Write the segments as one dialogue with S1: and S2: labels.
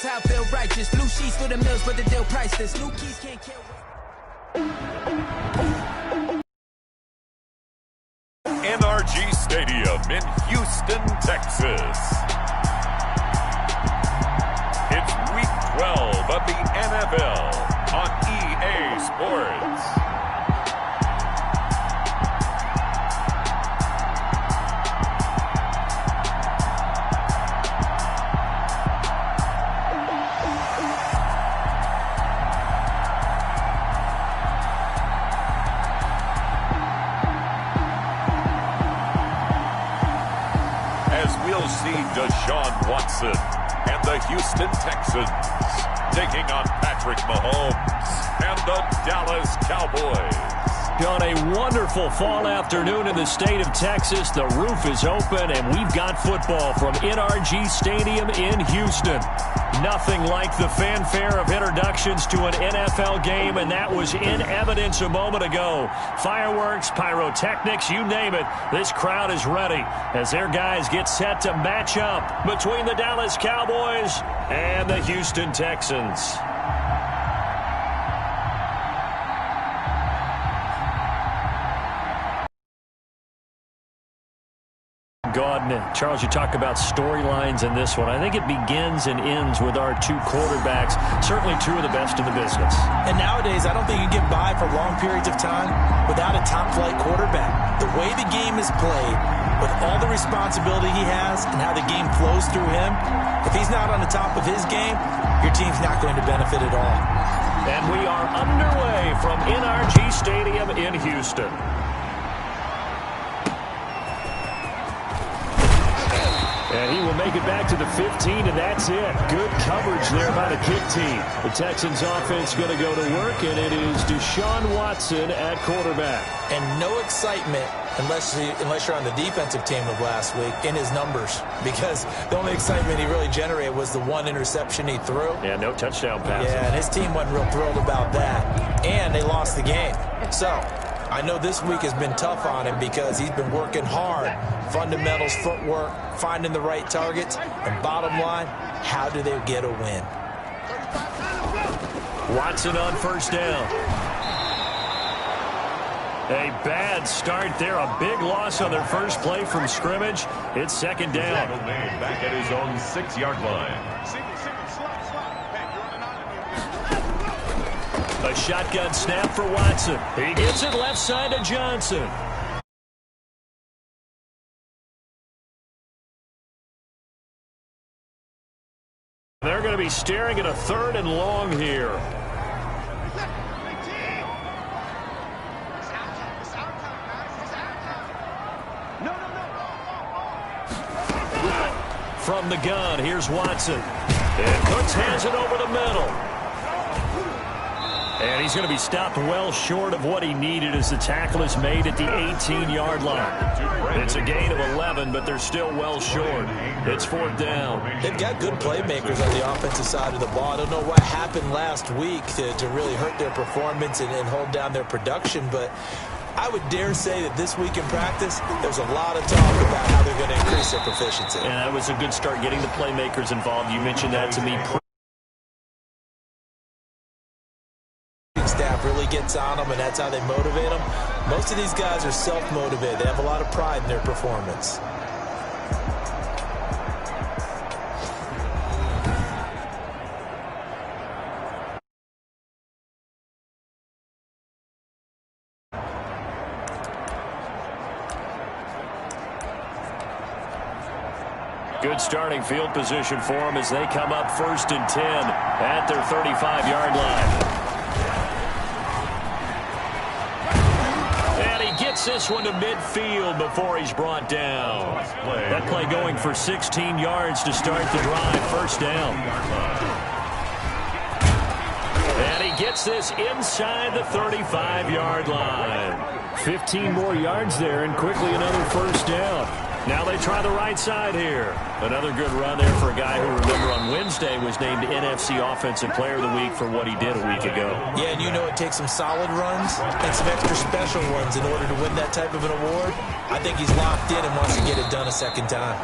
S1: That's how I feel righteous. Blue sheets for the mills, but the deal priceless. New keys can't kill.
S2: NRG Stadium in Houston, Texas. It's Week 12 of the NFL on EA Sports. Deshaun Watson and the Houston Texans taking on Patrick Mahomes and the Dallas Cowboys.
S3: On a wonderful fall afternoon in the state of Texas, the roof is open and we've got football from NRG Stadium in Houston. Nothing like the fanfare of introductions to an NFL game, and that was in evidence a moment ago. Fireworks, pyrotechnics, you name it. This crowd is ready as their guys get set to match up between the Dallas Cowboys and the Houston Texans. Charles, you talk about storylines in this one. I think it begins and ends with our two quarterbacks, certainly two of the best in the business.
S4: And nowadays, I don't think you can get by for long periods of time without a top-flight quarterback. The way the game is played, with all the responsibility he has and how the game flows through him, if he's not on the top of his game, your team's not going to benefit at all.
S3: And we are underway from NRG Stadium in Houston. And he will make it back to the 15, and that's it. Good coverage there by the kick team. The Texans offense going to go to work, and it is Deshaun Watson at quarterback.
S4: And no excitement unless you're on the defensive team of last week in his numbers, because the only excitement he really generated was the one interception he threw.
S3: Yeah, no touchdown passes.
S4: Yeah, and his team wasn't real thrilled about that. And they lost the game. So I know this week has been tough on him because he's been working hard. Fundamentals, footwork, finding the right targets, and bottom line, how do they get a win?
S3: Watson on first down. A bad start there, a big loss on their first play from scrimmage. It's second down.
S2: Back at his own 6-yard line.
S3: A shotgun snap for Watson. He gets it left side to Johnson. They're going to be staring at a 3rd and long here. From the gun, here's Watson. And Cooks has it over the middle. And he's going to be stopped well short of what he needed as the tackle is made at the 18-yard line. It's a gain of 11, but they're still well short. It's 4th down.
S4: They've got good playmakers on the offensive side of the ball. I don't know what happened last week to really hurt their performance and hold down their production, but I would dare say that this week in practice, there's a lot of talk about how they're going to increase their proficiency.
S3: And that was a good start getting the playmakers involved. You mentioned that to me.
S4: Staff really gets on them, and that's how they motivate them. Most of these guys are self-motivated. They have a lot of pride in their performance.
S3: Good starting field position for them as they come up 1st and 10 at their 35-yard line. Gets this one to midfield before he's brought down. That play going for 16 yards to start the drive. 1st down. And he gets this inside the 35-yard line. 15 more yards there and quickly another 1st down. Now they try the right side here. Another good run there for a guy who, remember, on Wednesday was named NFC Offensive Player of the Week for what he did a week ago.
S4: Yeah, and you know it takes some solid runs and some extra special ones in order to win that type of an award. I think he's locked in and wants to get it done a second time.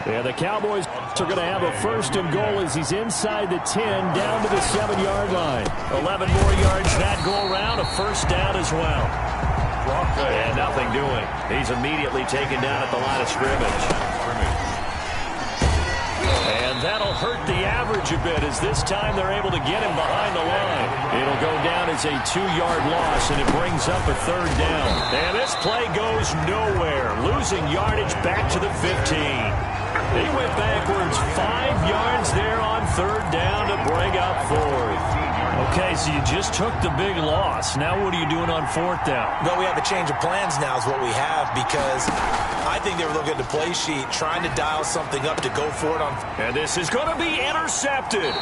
S3: Yeah, the Cowboys are going to have a first and goal as he's inside the 10, down to the 7-yard line. 11 more yards that go around, a first down as well. And nothing doing. He's immediately taken down at the line of scrimmage. And that'll hurt the average a bit as this time they're able to get him behind the line. It'll go down as a 2-yard loss, and it brings up a third down. And this play goes nowhere, losing yardage back to the 15. He went backwards 5 yards there on third down to bring up fourth. Okay, so you just took the big loss. Now what are you doing on fourth down?
S4: Well, we have a change of plans now is what we have, because I think they were looking at the play sheet, trying to dial something up to go for it on.
S3: And this is going to be intercepted.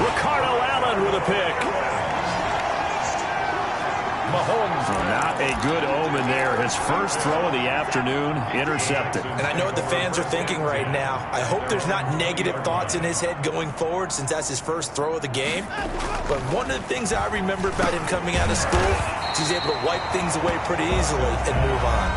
S3: Ricardo Allen with a pick. Mahomes, not a good omen there. His first throw of the afternoon, intercepted.
S4: And I know what the fans are thinking right now. I hope there's not negative thoughts in his head going forward, since that's his first throw of the game. But one of the things I remember about him coming out of school is he's able to wipe things away pretty easily and move on.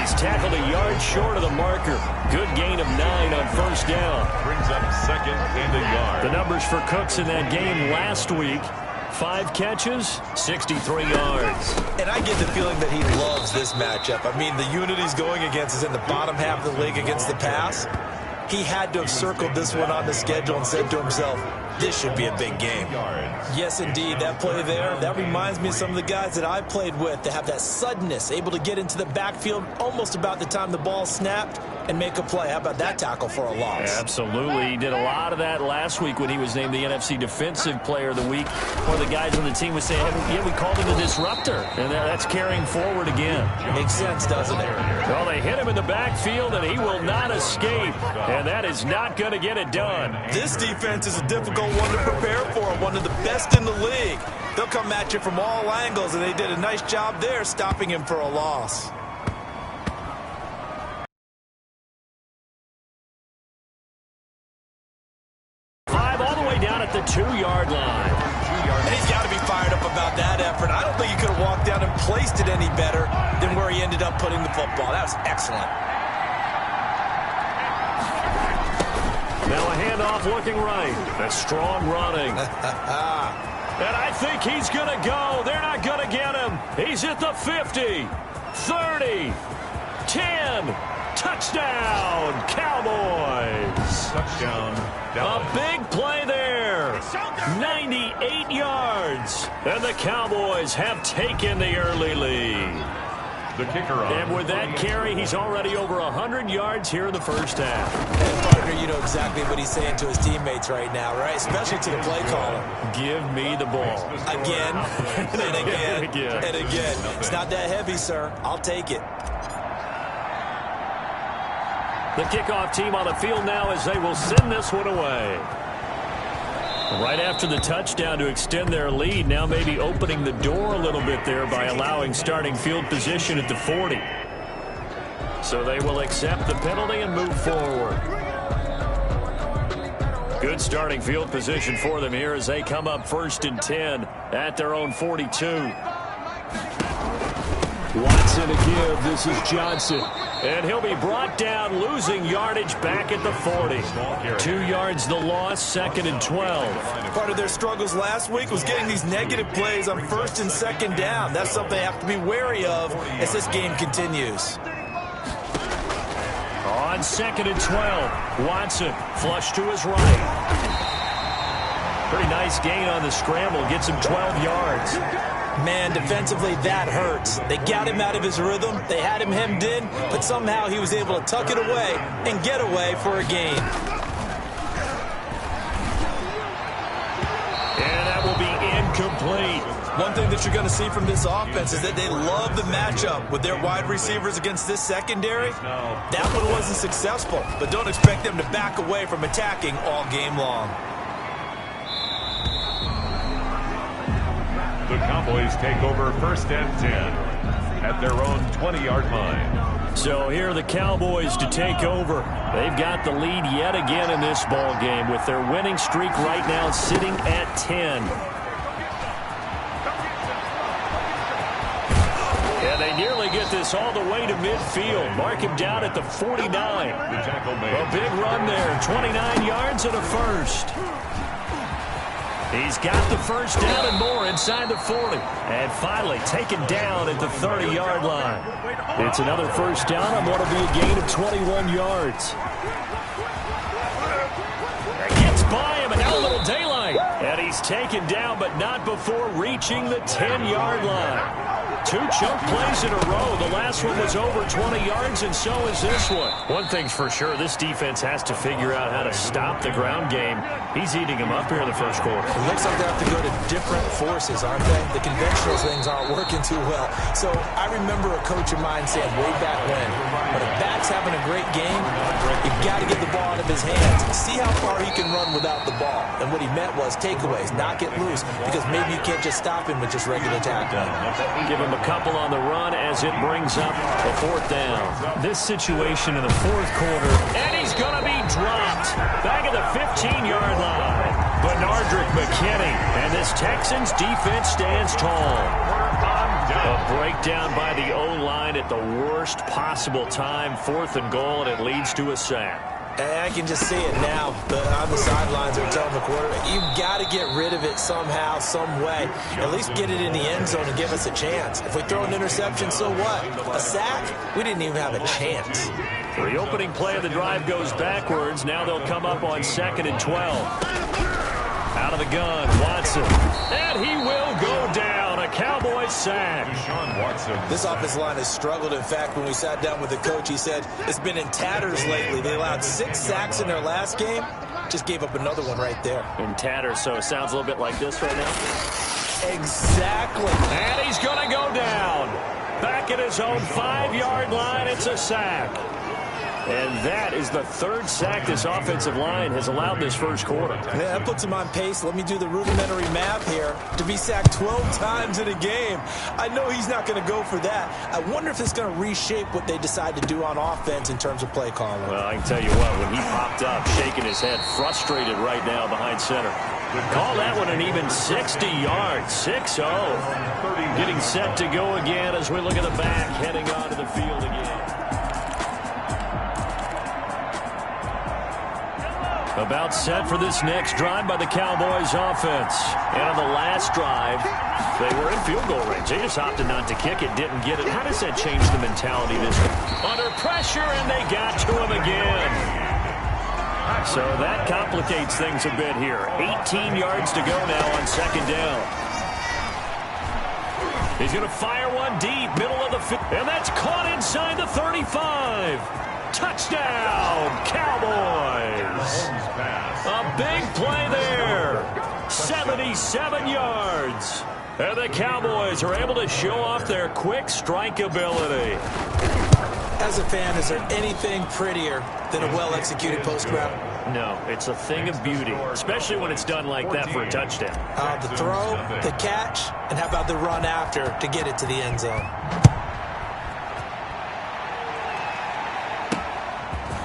S3: He's tackled a yard short of the marker. Good gain of 9 on first down.
S2: Brings up second and a yard.
S3: The numbers for Cooks in that game last week: 5 catches, 63 yards.
S4: And I get the feeling that he loves this matchup. I mean, the unit he's going against is in the bottom half of the league against the pass. He had to have circled this one on the schedule and said to himself, this should be a big game. Yes, indeed. That play there, that reminds me of some of the guys that I played with that have that suddenness, able to get into the backfield almost about the time the ball snapped and make a play. How about that tackle for a loss?
S3: Absolutely. He did a lot of that last week when he was named the NFC Defensive Player of the Week. One of the guys on the team was saying, hey, yeah, we called him the disruptor. And that's carrying forward again.
S4: Makes sense, doesn't it?
S3: Well, they hit him in the backfield, and he will not escape. And that is not going to get it done.
S4: This defense is a difficult one to prepare for, one of the best in the league. They'll come at you from all angles, and they did a nice job there stopping him for a loss.
S3: Down at the 2-yard line.
S4: And he's got to be fired up about that effort. I don't think he could have walked down and placed it any better than where he ended up putting the football. That was excellent.
S3: Now a handoff looking right. That's strong running. And I think he's going to go. They're not going to get him. He's at the 50, 30, 10. Touchdown, Cowboys.
S2: Touchdown, Dallas.
S3: A big play there. 98 yards. And the Cowboys have taken the early lead.
S2: The kicker on.
S3: And with that carry, he's already over 100 yards here in the first half.
S4: And partner, you know exactly what he's saying to his teammates right now, right? Especially to the play caller.
S3: Give me the ball.
S4: Again, and again, and again. It's not that heavy, sir. I'll take it.
S3: The kickoff team on the field now as they will send this one away. Right after the touchdown to extend their lead, now maybe opening the door a little bit there by allowing starting field position at the 40. So they will accept the penalty and move forward. Good starting field position for them here as they come up 1st and 10 at their own 42. Watson to give. This is Johnson. And he'll be brought down, losing yardage back at the 40. 2 yards the loss, 2nd and 12.
S4: Part of their struggles last week was getting these negative plays on 1st and 2nd down. That's something they have to be wary of as this game continues.
S3: On 2nd and 12, Watson flush to his right. Pretty nice gain on the scramble, gets him 12 yards.
S4: Man, defensively, that hurts. They got him out of his rhythm. They had him hemmed in, but somehow he was able to tuck it away and get away for a gain.
S3: And that will be incomplete.
S4: One thing that you're going to see from this offense is that they love the matchup with their wide receivers against this secondary. That one wasn't successful, but don't expect them to back away from attacking all game long.
S2: The Cowboys take over 1st and 10 at their own 20-yard line.
S3: So here are the Cowboys to take over. They've got the lead yet again in this ball game with their winning streak right now sitting at 10. And they nearly get this all the way to midfield. Mark him down at the 49. A big run there, 29 yards and a first. He's got the first down and more inside the 40. And finally taken down at the 30-yard line. It's another first down on what will be a gain of 21 yards. Gets by him, and now a little daylight. And he's taken down, but not before reaching the 10-yard line. 2 chunk plays in a row. The last one was over 20 yards, and so is this one. One thing's for sure, this defense has to figure out how to stop the ground game. He's eating them up here in the first quarter.
S4: It looks like they have to go to different forces, aren't they? The conventional things aren't working too well. So I remember a coach of mine saying way back when a back's having a great game, you've got to get the ball out of his hands. See how far he can run without the ball. And what he meant was takeaways, not get loose, because maybe you can't just stop him with just regular tackling.
S3: Give him a couple on the run as it brings up a 4th down. This situation in the 4th quarter, and he's going to be dropped back at the 15-yard line. Bernardrick McKinney, and this Texans defense stands tall. A breakdown by the O-line at the worst possible time, 4th and goal, and it leads to a sack.
S4: I can just see it now. On the sidelines, they're telling the quarterback, you've got to get rid of it somehow, some way. At least get it in the end zone and give us a chance. If we throw an interception, so what? A sack? We didn't even have a chance.
S3: The opening play of the drive goes backwards. Now they'll come up on 2nd and 12. Out of the gun, Watson. And he will go down. A Cowboys sack.
S4: This offensive line has struggled. In fact, when we sat down with the coach, he said it's been in tatters lately. They allowed 6 sacks in their last game. Just gave up another one right there.
S3: In tatters, so it sounds a little bit like this right now.
S4: Exactly.
S3: And he's going to go down. Back at his own 5-yard line, it's a sack. And that is the 3rd sack this offensive line has allowed this first quarter.
S4: Yeah, that puts him on pace. Let me do the rudimentary math here. To be sacked 12 times in a game, I know he's not going to go for that. I wonder if it's going to reshape what they decide to do on offense in terms of play calling.
S3: Well, I can tell you what, when he popped up, shaking his head, frustrated right now behind center. Call that one an even 60 yards, 6-0. Getting set to go again as we look at the back, heading onto the field again. About set for this next drive by the Cowboys offense. And on the last drive, they were in field goal range. They just opted not to kick it, didn't get it. How does that change the mentality this week? Under pressure, and they got to him again. So that complicates things a bit here. 18 yards to go now on 2nd down. He's going to fire one deep, middle of the field. And that's caught inside the 35. Touchdown, Cowboys. A big play there. 77 yards. And the Cowboys are able to show off their quick strike ability.
S4: As a fan, is there anything prettier than a well-executed post route?
S3: No, it's a thing of beauty, especially when it's done like that for a touchdown.
S4: The throw, the catch, and how about the run after to get it to the end zone?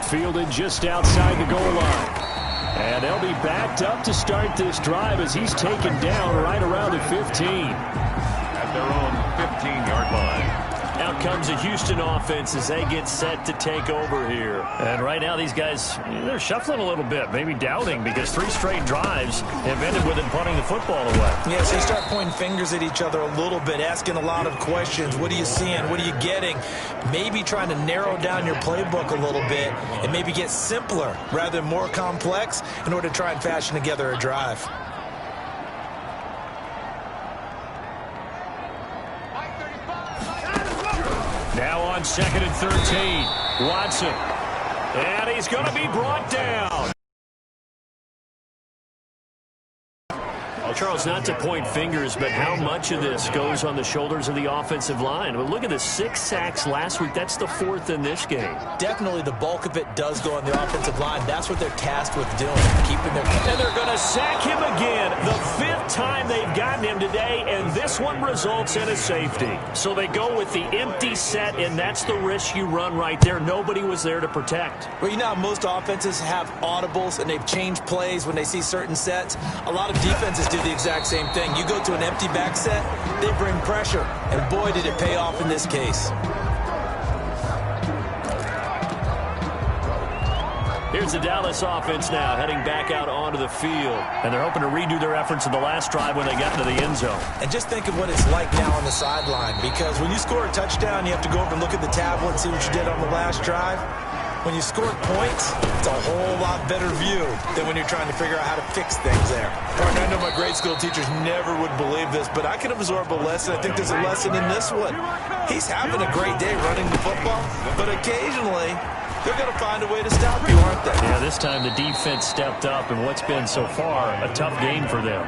S3: Fielded just outside the goal line. And they'll be backed up to start this drive as he's taken down right around the 15.
S2: At their own 15-yard line.
S3: Out comes a Houston offense as they get set to take over here. And right now these guys, they're shuffling a little bit, maybe doubting, because 3 straight drives have ended with them punting the football away.
S4: Yeah, so you start pointing fingers at each other a little bit, asking a lot of questions. What are you seeing? What are you getting? Maybe trying to narrow down your playbook a little bit and maybe get simpler rather than more complex in order to try and fashion together a drive.
S3: Now on 2nd and 13, Watson. And he's going to be brought down. Well, Charles, not to point fingers, but how much of this goes on the shoulders of the offensive line? Well, look at the 6 sacks last week. That's the 4th in this game.
S4: Definitely the bulk of it does go on the offensive line. That's what they're tasked with doing, keeping their...
S3: And they're going to sack him again. The 5th time they've gotten him today, and this one results in a safety. So they go with the empty set, and that's the risk you run right there. Nobody was there to protect.
S4: Well, you know how most offenses have audibles, and they've changed plays when they see certain sets. A lot of defenses do the exact same thing. You go to an empty back set, they bring pressure, and boy, did it pay off in this case.
S3: Here's the Dallas offense now, heading back out onto the field. And they're hoping to redo their efforts in the last drive when they got into the end zone.
S4: And just think of what it's like now on the sideline, because when you score a touchdown, you have to go over and look at the tablet and see what you did on the last drive. When you score points, it's a whole lot better view than when you're trying to figure out how to fix things there. Partner, I know my grade school teachers never would believe this, but I can absorb a lesson. I think there's a lesson in this one. He's having a great day running the football, but occasionally they're going to find a way to stop you, aren't they?
S3: Yeah, this time the defense stepped up in what's been so far a tough game for them.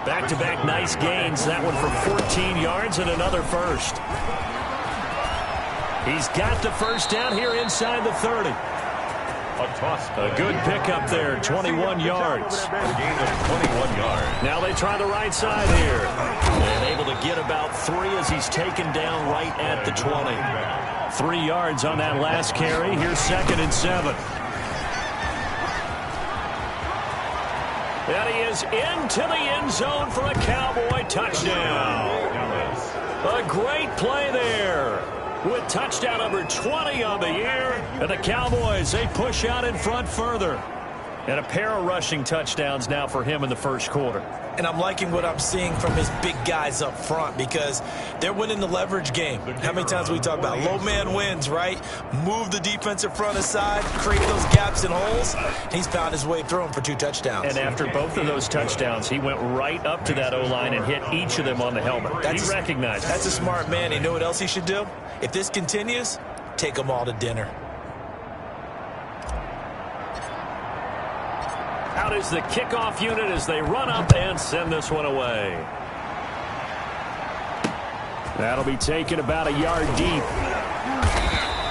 S3: Back-to-back nice gains, that one for 14 yards and another first. He's got the first down here inside the 30. A good pickup there, 21 yards.
S2: A gain of 21 yards.
S3: Now they try the right side here. And able to get about 3 as he's taken down right at the 20. 3 yards on that last carry. Here's 2nd and 7. And he is into the end zone for a Cowboy touchdown. A great play there. With touchdown number 20 on the year. And the Cowboys, they push out in front further. And a pair of rushing touchdowns now for him in the first quarter.
S4: And I'm liking what I'm seeing from his big guys up front, because they're winning the leverage game. How many times we talk about low man wins, right? Move the defensive front aside, create those gaps and holes. He's found his way through them for 2 touchdowns.
S3: And after both of those touchdowns, he went right up to that O-line and hit each of them on the helmet. He recognized it.
S4: That's a smart man. You know what else he should do? If this continues, take them all to dinner.
S3: Out is the kickoff unit as they run up and send this one away. That'll be taken about a yard deep.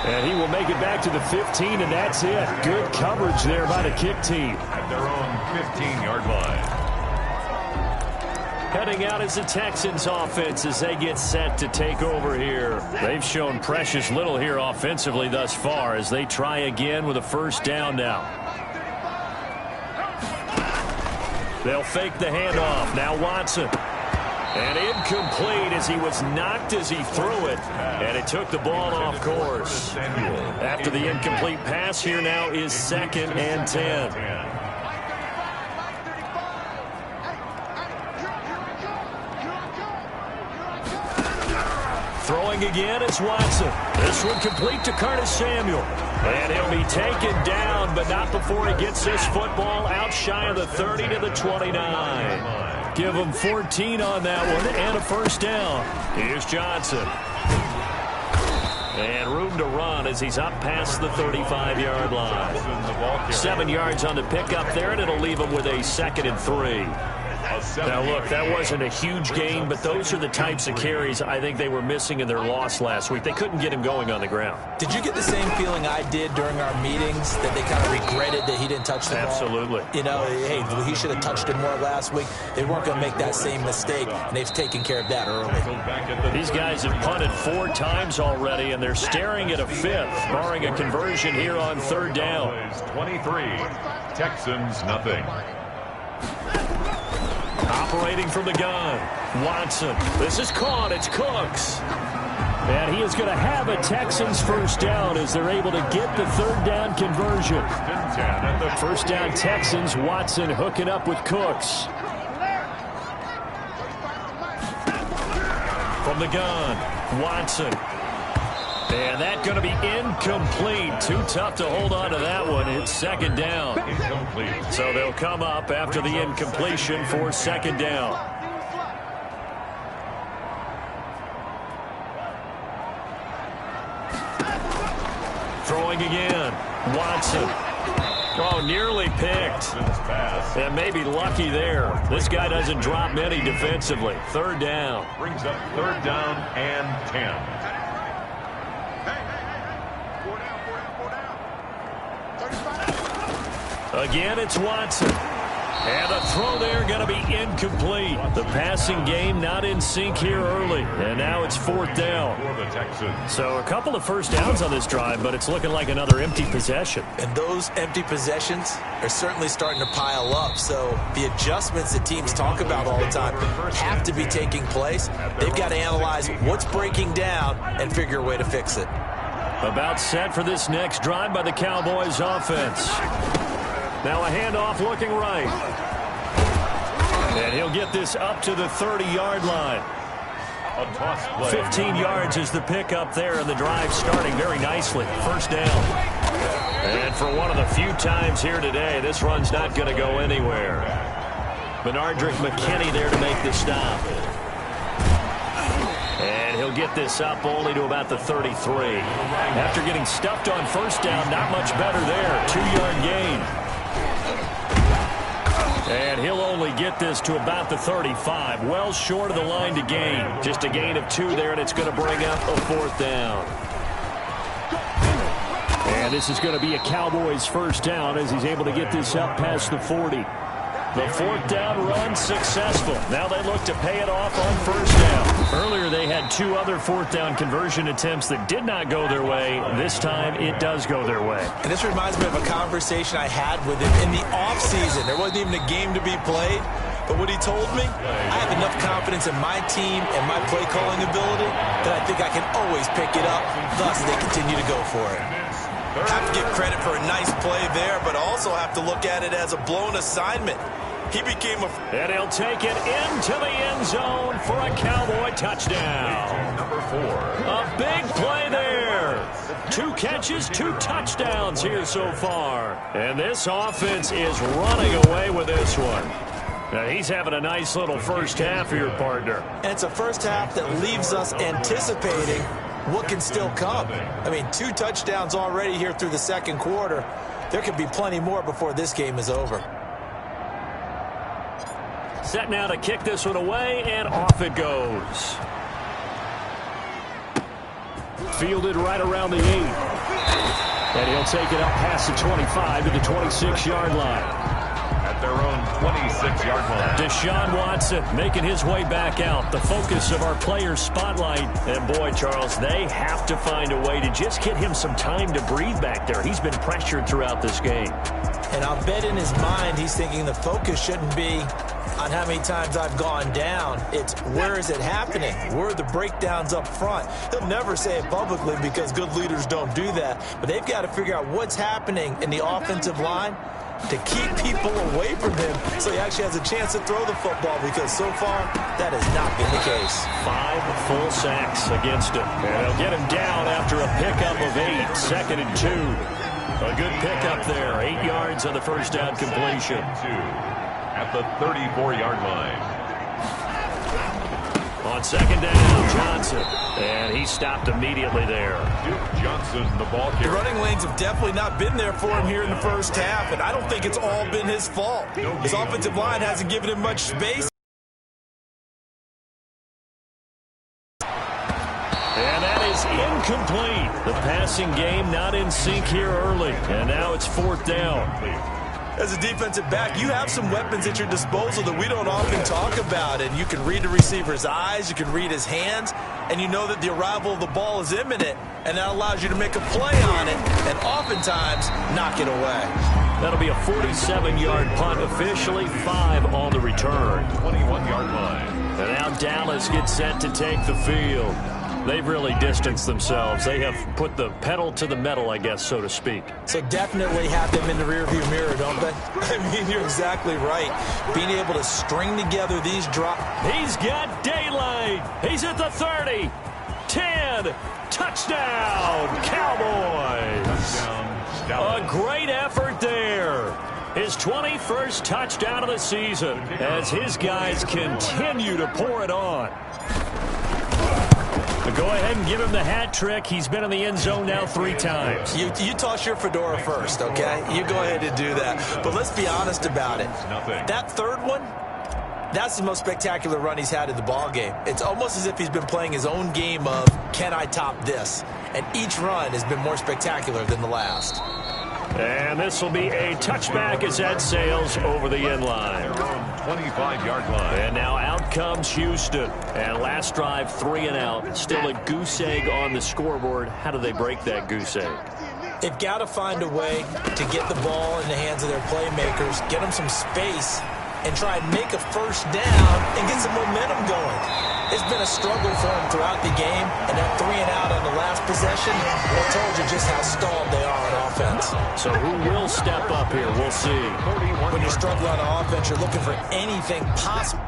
S3: And he will make it back to the 15, and that's it. Good coverage there by the kick team.
S2: At their own 15-yard line.
S3: Heading out is the Texans offense as they get set to take over here. They've shown precious little here offensively thus far as they try again with a first down now. They'll fake the handoff. Now Watson. And incomplete as he was knocked as he threw it. And it took the ball off course. After the incomplete pass, here now is 2nd and 10. Throwing again, it's Watson. This one complete to Curtis Samuel. And he'll be taken down, but not before he gets this football out shy of the 30 to the 29. Give him 14 on that one and a first down. Here's Johnson. And room to run as he's up past the 35-yard line. 7 yards on the pickup there, and it'll leave him with a 2nd and 3. Now, look, that wasn't a huge gain, but those are the types of carries I think they were missing in their loss last week. They couldn't get him going on the ground.
S4: Did you get the same feeling I did during our meetings, that they kind of regretted that he didn't touch the ball?
S3: Absolutely.
S4: You know, hey, he should have touched it more last week. They weren't going to make that same mistake, and they've taken care of that early.
S3: These guys have punted 4 times already, and they're staring at a 5th, barring a conversion here on 3rd down.
S2: 23, Texans nothing.
S3: Operating from the gun, Watson. This is caught. It's Cooks. And he is going to have a Texans first down as they're able to get the 3rd down conversion. First down Texans, Watson hooking up with Cooks. From the gun, Watson. And that's going to be incomplete. Too tough to hold on to that one. It's 2nd down.
S2: Incomplete.
S3: So they'll come up after the incompletion for 2nd down. Throwing again. Watson. Oh, nearly picked. And maybe lucky there. This guy doesn't drop many defensively. 3rd down.
S2: Brings up 3rd down and 10.
S3: Again, it's Watson. And the throw there going to be incomplete. The passing game not in sync here early. And now it's 4th down. So a couple of first downs on this drive, but it's looking like another empty possession.
S4: And those empty possessions are certainly starting to pile up. So the adjustments that teams talk about all the time have to be taking place. They've got to analyze what's breaking down and figure a way to fix it.
S3: About set for this next drive by the Cowboys offense. Now a handoff looking right. And he'll get this up to the 30-yard line. 15 yards is the pickup there, and the drive starting very nicely. First down. And for one of the few times here today, this run's not going to go anywhere. Benardrick McKinney there to make the stop. And he'll get this up only to about the 33. After getting stuffed on first down, not much better there. 2-yard gain. And he'll only get this to about the 35. Well short of the line to gain. Just a gain of 2 there, and it's going to bring up a 4th down. And this is going to be a Cowboys first down as he's able to get this up past the 40. The 4th down run successful. Now they look to pay it off on first down. Earlier they had 2 other 4th down conversion attempts that did not go their way. This time it does go their way.
S4: And this reminds me of a conversation I had with him in the offseason. There wasn't even a game to be played. But what he told me, I have enough confidence in my team and my play calling ability that I think I can always pick it up. Thus, they continue to go for it. Have to give credit for a nice play there, but also have to look at it as a blown assignment. He became a...
S3: And he'll take it into the end zone for a Cowboy touchdown.
S2: Number 4.
S3: A big play there. 2 catches, 2 touchdowns here so far. And this offense is running away with this one. Now he's having a nice little first half here, partner.
S4: And it's a first half that leaves us anticipating what can still come. I mean, 2 touchdowns already here through the second quarter. There could be plenty more before this game is over.
S3: Set now to kick this one away, and off it goes. Fielded right around the 8. And he'll take it up past the 25 to the 26-yard line.
S2: At their own 26-yard line.
S3: Deshaun Watson making his way back out. The focus of our player spotlight. And boy, Charles, they have to find a way to just get him some time to breathe back there. He's been pressured throughout this game.
S4: And I'll bet in his mind he's thinking the focus shouldn't be on how many times I've gone down. It's where is it happening? Where are the breakdowns up front? He'll never say it publicly because good leaders don't do that. But they've got to figure out what's happening in the offensive line to keep people away from him so he actually has a chance to throw the football, because so far that has not been the case.
S3: 5 full sacks against him. And they'll get him down after a pickup of 8. 2nd and 2. A good pickup there. 8 yards on the first down completion.
S2: At the 34-yard line.
S3: On 2nd down, Johnson. And he stopped immediately there.
S2: Duke Johnson, the ball carrier.
S4: The running lanes have definitely not been there for him here in the first half, and I don't think it's all been his fault. His offensive line hasn't given him much space.
S3: And that is incomplete. The passing game not in sync here early. And now it's 4th down.
S4: As a defensive back, you have some weapons at your disposal that we don't often talk about. And you can read the receiver's eyes, you can read his hands, and you know that the arrival of the ball is imminent. And that allows you to make a play on it and oftentimes knock it away.
S3: That'll be a 47-yard punt, officially 5 on the return.
S2: 21-yard line.
S3: And now Dallas gets set to take the field. They've really distanced themselves. They have put the pedal to the metal, I guess, so to speak.
S4: So definitely have them in the rearview mirror, don't they? I mean, you're exactly right. Being able to string together these drops.
S3: He's got daylight. He's at the 30. 10. Touchdown, Cowboys. A great effort there. His 21st touchdown of the season as his guys continue to pour it on. But go ahead and give him the hat trick. He's been in the end zone now 3 times.
S4: You toss your fedora first, okay? You go ahead and do that. But let's be honest about it. That third one, that's the most spectacular run he's had in the ball game. It's almost as if he's been playing his own game of, can I top this? And each run has been more spectacular than the last.
S3: And this will be a touchback as that sails over the end line.
S2: 25-yard line.
S3: And now out comes Houston. And last drive, 3 and out. Still a goose egg on the scoreboard. How do they break that goose egg?
S4: They've got to find a way to get the ball in the hands of their playmakers, get them some space, and try and make a first down and get some momentum going. It's been a struggle for them throughout the game, and that 3 and out on the last possession, I told you just how stalled they are on offense.
S3: So who will step up here? We'll see.
S4: When you struggle on offense, you're looking for anything possible.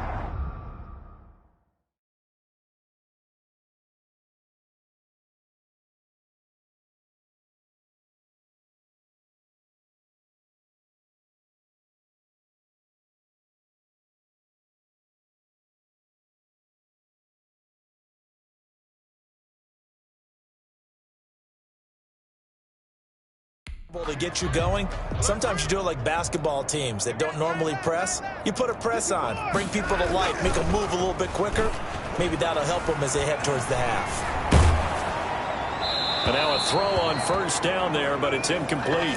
S4: To get you going. Sometimes you do it like basketball teams that don't normally press. You put a press on, bring people to life, make them move a little bit quicker. Maybe that'll help them as they head towards the half.
S3: And now a throw on first down there, but it's incomplete.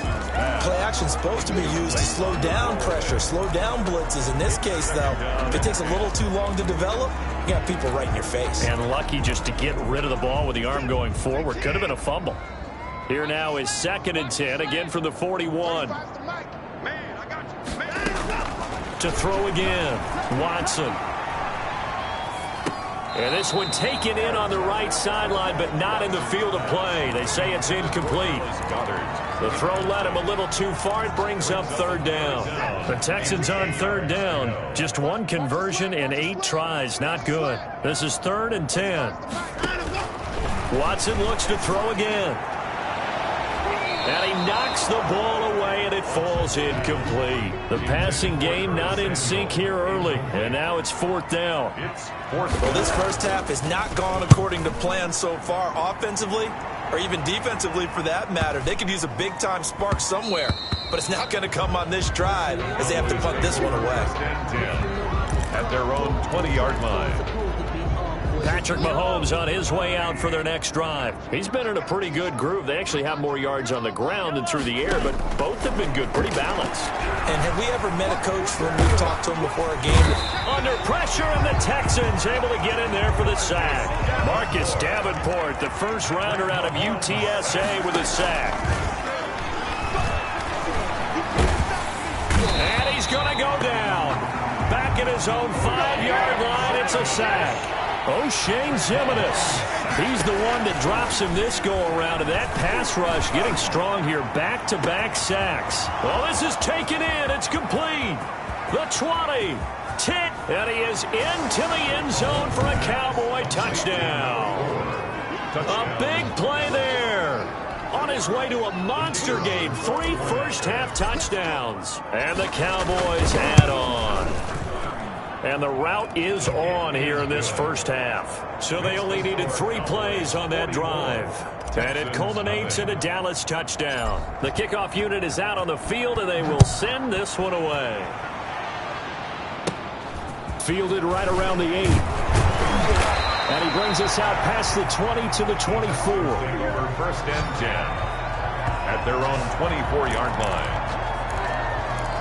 S4: Play action's supposed to be used to slow down pressure, slow down blitzes. In this case, though, if it takes a little too long to develop, you got people right in your face.
S3: And lucky just to get rid of the ball with the arm going forward. Could have been a fumble. Here now is 2nd and 10, again from the 41. To throw again, Watson. And this one taken in on the right sideline, but not in the field of play. They say it's incomplete. The throw led him a little too far. It brings up 3rd down. The Texans on 3rd down. Just 1 conversion in 8 tries. Not good. This is 3rd and 10. Watson looks to throw again. And he knocks the ball away, and it falls incomplete. The passing game not in sync here early, and now it's 4th down.
S4: Well, this first half has not gone according to plan so far offensively, or even defensively for that matter. They could use a big-time spark somewhere, but it's not going to come on this drive as they have to punt this one away.
S2: At their own 20-yard line.
S3: Patrick Mahomes on his way out for their next drive. He's been in a pretty good groove. They actually have more yards on the ground than through the air, but both have been good, pretty balanced.
S4: And have we ever met a coach when we've talked to him before a game?
S3: Under pressure, and the Texans able to get in there for the sack. Marcus Davenport, the first rounder out of UTSA with a sack. And he's going to go down. Back at his own 5-yard line, it's a sack. O'Shane Zimenez. He's the one that drops him this go-around, and that pass rush getting strong here. Back-to-back sacks. Well, this is taken in. It's complete. The 20. Tit. And he is into the end zone for a Cowboy touchdown. A big play there. On his way to a monster game. 3 first-half touchdowns. And the Cowboys add on. And the route is on here in this first half. So they only needed 3 plays on that drive. And it culminates in a Dallas touchdown. The kickoff unit is out on the field, and they will send this one away. Fielded right around the 8. And he brings us out past the 20 to the 24.
S2: First and 10 at their own 24-yard line.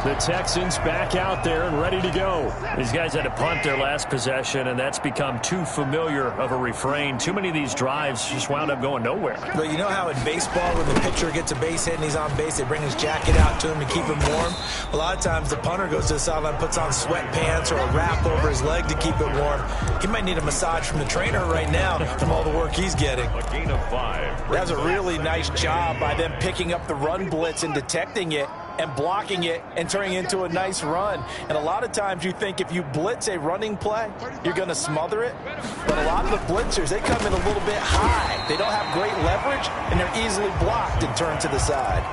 S3: The Texans back out there and ready to go. These guys had to punt their last possession, and that's become too familiar of a refrain. Too many of these drives just wound up going nowhere.
S4: But you know how in baseball, when the pitcher gets a base hit and he's on base, they bring his jacket out to him to keep him warm? A lot of times the punter goes to the sideline, puts on sweatpants or a wrap over his leg to keep it warm. He might need a massage from the trainer right now from all the work he's getting.
S2: A gain of 5.
S4: That's a really nice job by them picking up the run blitz and detecting it and blocking it and turning it into a nice run. And a lot of times you think if you blitz a running play, you're going to smother it. But a lot of the blitzers, they come in a little bit high. They don't have great leverage, and they're easily blocked and turned to the side.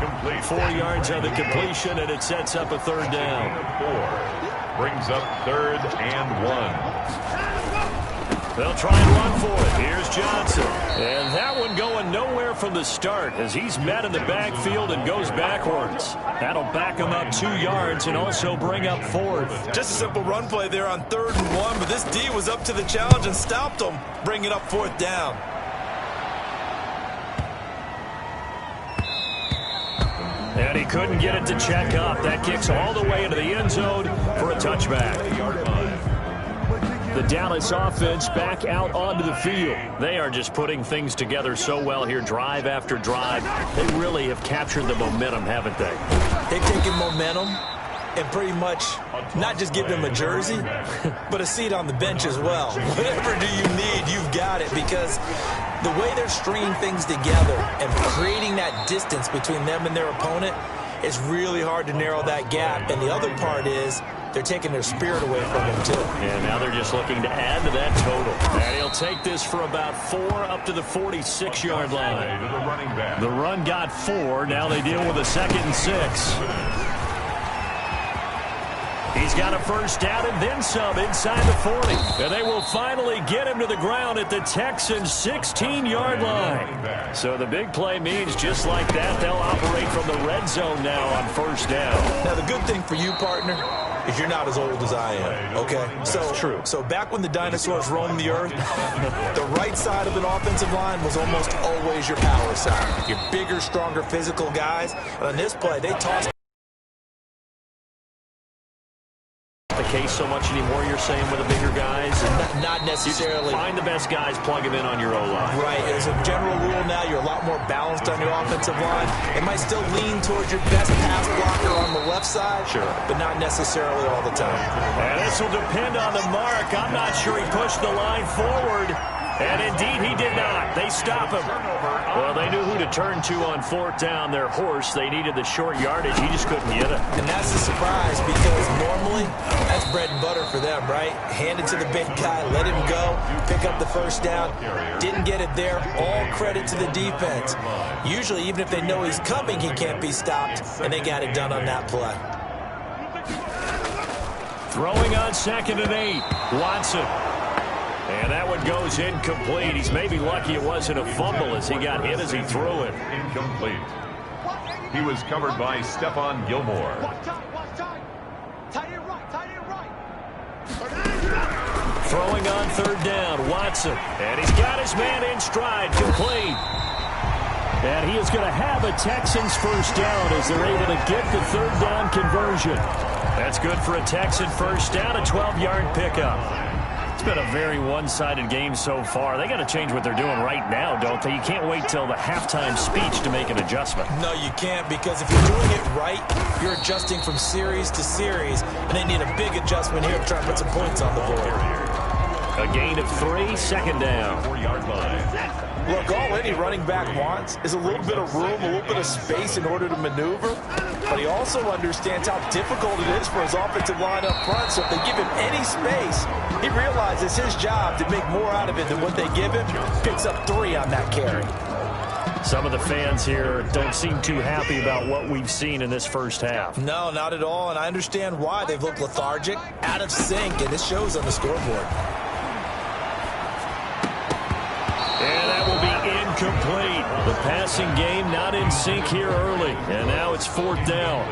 S2: Complete.
S3: 4 yards on the completion, and it sets up a 3rd down.
S2: 4 brings up 3rd and 1.
S3: They'll try and run for it. Here's Johnson. And that one going nowhere from the start as he's met in the backfield and goes backwards. That'll back him up 2 yards and also bring up 4th.
S4: Just a simple run play there on 3rd and 1, but this D was up to the challenge and stopped him, bringing up 4th down.
S3: And he couldn't get it to check up. That kicks all the way into the end zone for a touchback. The Dallas offense back out onto the field. They are just putting things together so well here, drive after drive. They really have captured the momentum, haven't they?
S4: They've taken momentum and pretty much not just give them a jersey, but a seat on the bench as well. Whatever do you need, you've got it, because the way they're stringing things together and creating that distance between them and their opponent, it's really hard to narrow that gap. And the other part is they're taking their spirit away from him, too.
S3: And now they're just looking to add to that total. And he'll take this for about 4 up to the 46-yard line. The run got 4. Now they deal with a 2nd and 6. He's got a first down and then some inside the 40. And they will finally get him to the ground at the Texans' 16-yard line. So the big play means just like that, they'll operate from the red zone now on first down.
S4: Now, the good thing for you, partner, is you're not as old as I am, okay? So true. So back when the dinosaurs roamed the earth, the right side of an offensive line was almost always your power side. Your bigger, stronger, physical guys. And on this play, they tossed
S3: the case so much anymore, you're saying, with the bigger guys?
S4: Not necessarily.
S3: You find the best guys, plug them in on your O-line.
S4: Right. As a general rule now, you're a lot more balanced on your offensive line. It might still lean towards your best pass blocker on the left side,
S3: sure,
S4: but not necessarily all the time.
S3: And this will depend on the mark. I'm not sure he pushed the line forward. And indeed, he did not. They stop him. Well, they knew who to turn to on 4th down. Their horse, they needed the short yardage. He just couldn't get it.
S4: And that's a surprise because normally that's bread and butter for them, right? Hand it to the big guy, let him go, pick up the first down. Didn't get it there. All credit to the defense. Usually, even if they know he's coming, he can't be stopped, and they got it done on that play.
S3: Throwing on 2nd and 8. Watson. And that one goes incomplete. He's maybe lucky it wasn't a fumble as he got hit as he threw it.
S2: Incomplete. He was covered by Stephon Gilmore.
S3: Throwing on 3rd down, Watson. And he's got his man in stride, complete. And he is going to have a Texans first down as they're able to get the 3rd down conversion. That's good for a Texan first down, a 12-yard pickup. It's been a very one-sided game so far. They got to change what they're doing right now, don't they? You can't wait till the halftime speech to make an adjustment.
S4: No, you can't, because if you're doing it right, you're adjusting from series to series, and they need a big adjustment here to try and put some points on the board.
S3: A gain of 3, 2nd down.
S2: 4-yard line.
S4: Look, all any running back wants is a little bit of room, a little bit of space in order to maneuver, but he also understands how difficult it is for his offensive line up front, so if they give him any space, he realizes his job to make more out of it than what they give him. Picks up 3 on that carry.
S3: Some of the fans here don't seem too happy about what we've seen in this first half.
S4: No, not at all, and I understand why. They've looked lethargic, out of sync, and this shows on the scoreboard.
S3: And that will be incomplete. The passing game not in sync here early, and now it's 4th down.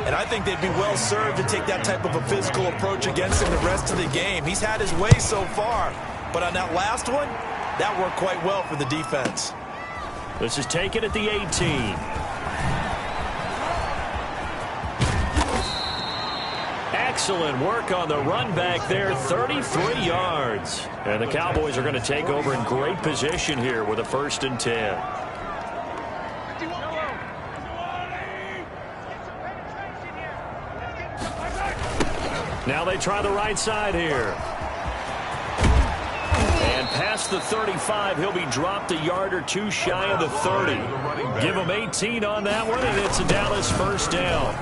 S4: And I think they'd be well served to take that type of a physical approach against him the rest of the game. He's had his way so far, but on that last one, that worked quite well for the defense.
S3: This is taken at the 18. Excellent work on the run back there, 33 yards. And the Cowboys are going to take over in great position here with a 1st and 10. Now they try the right side here. And past the 35, he'll be dropped a yard or 2 shy of the 30. Give him 18 on that one, and it's a Dallas first down.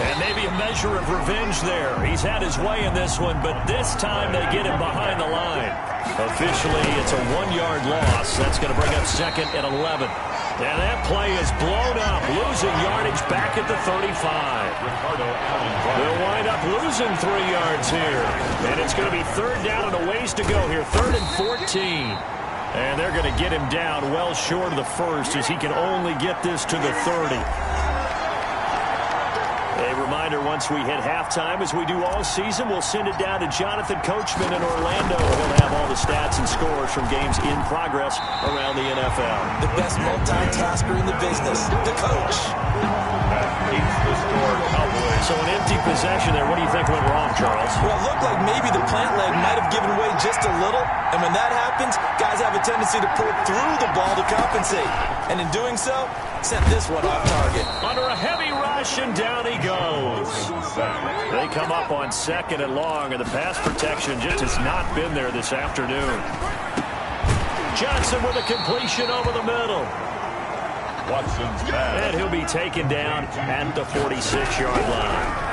S3: And maybe a measure of revenge there. He's had his way in this one, but this time they get him behind the line. Officially, it's a 1-yard loss. That's going to bring up 2nd and 11. And that play is blown up, losing yardage back at the 35. They'll wind up losing 3 yards here. And it's going to be 3rd down and a ways to go here, 3rd and 14. And they're going to get him down well short of the 1st as he can only get this to the 30. A reminder, once we hit halftime, as we do all season, we'll send it down to Jonathan Coachman in Orlando. He'll have all the stats and scores from games in progress around the NFL.
S4: The best multitasker in the business, the coach.
S2: That keeps the score Cowboys.
S3: So an empty possession there. What do you think went wrong, Charles?
S4: Well, it looked like maybe the plant leg might have given way just a little. And when that happens, guys have a tendency to pull through the ball to compensate. And in doing so, sent this one off target.
S3: Under a heavy rush, and down he goes. They come up on 2nd and long, and the pass protection just has not been there this afternoon. Johnson with a completion over the middle.
S2: Watson's pass.
S3: And he'll be taken down at the 46-yard line.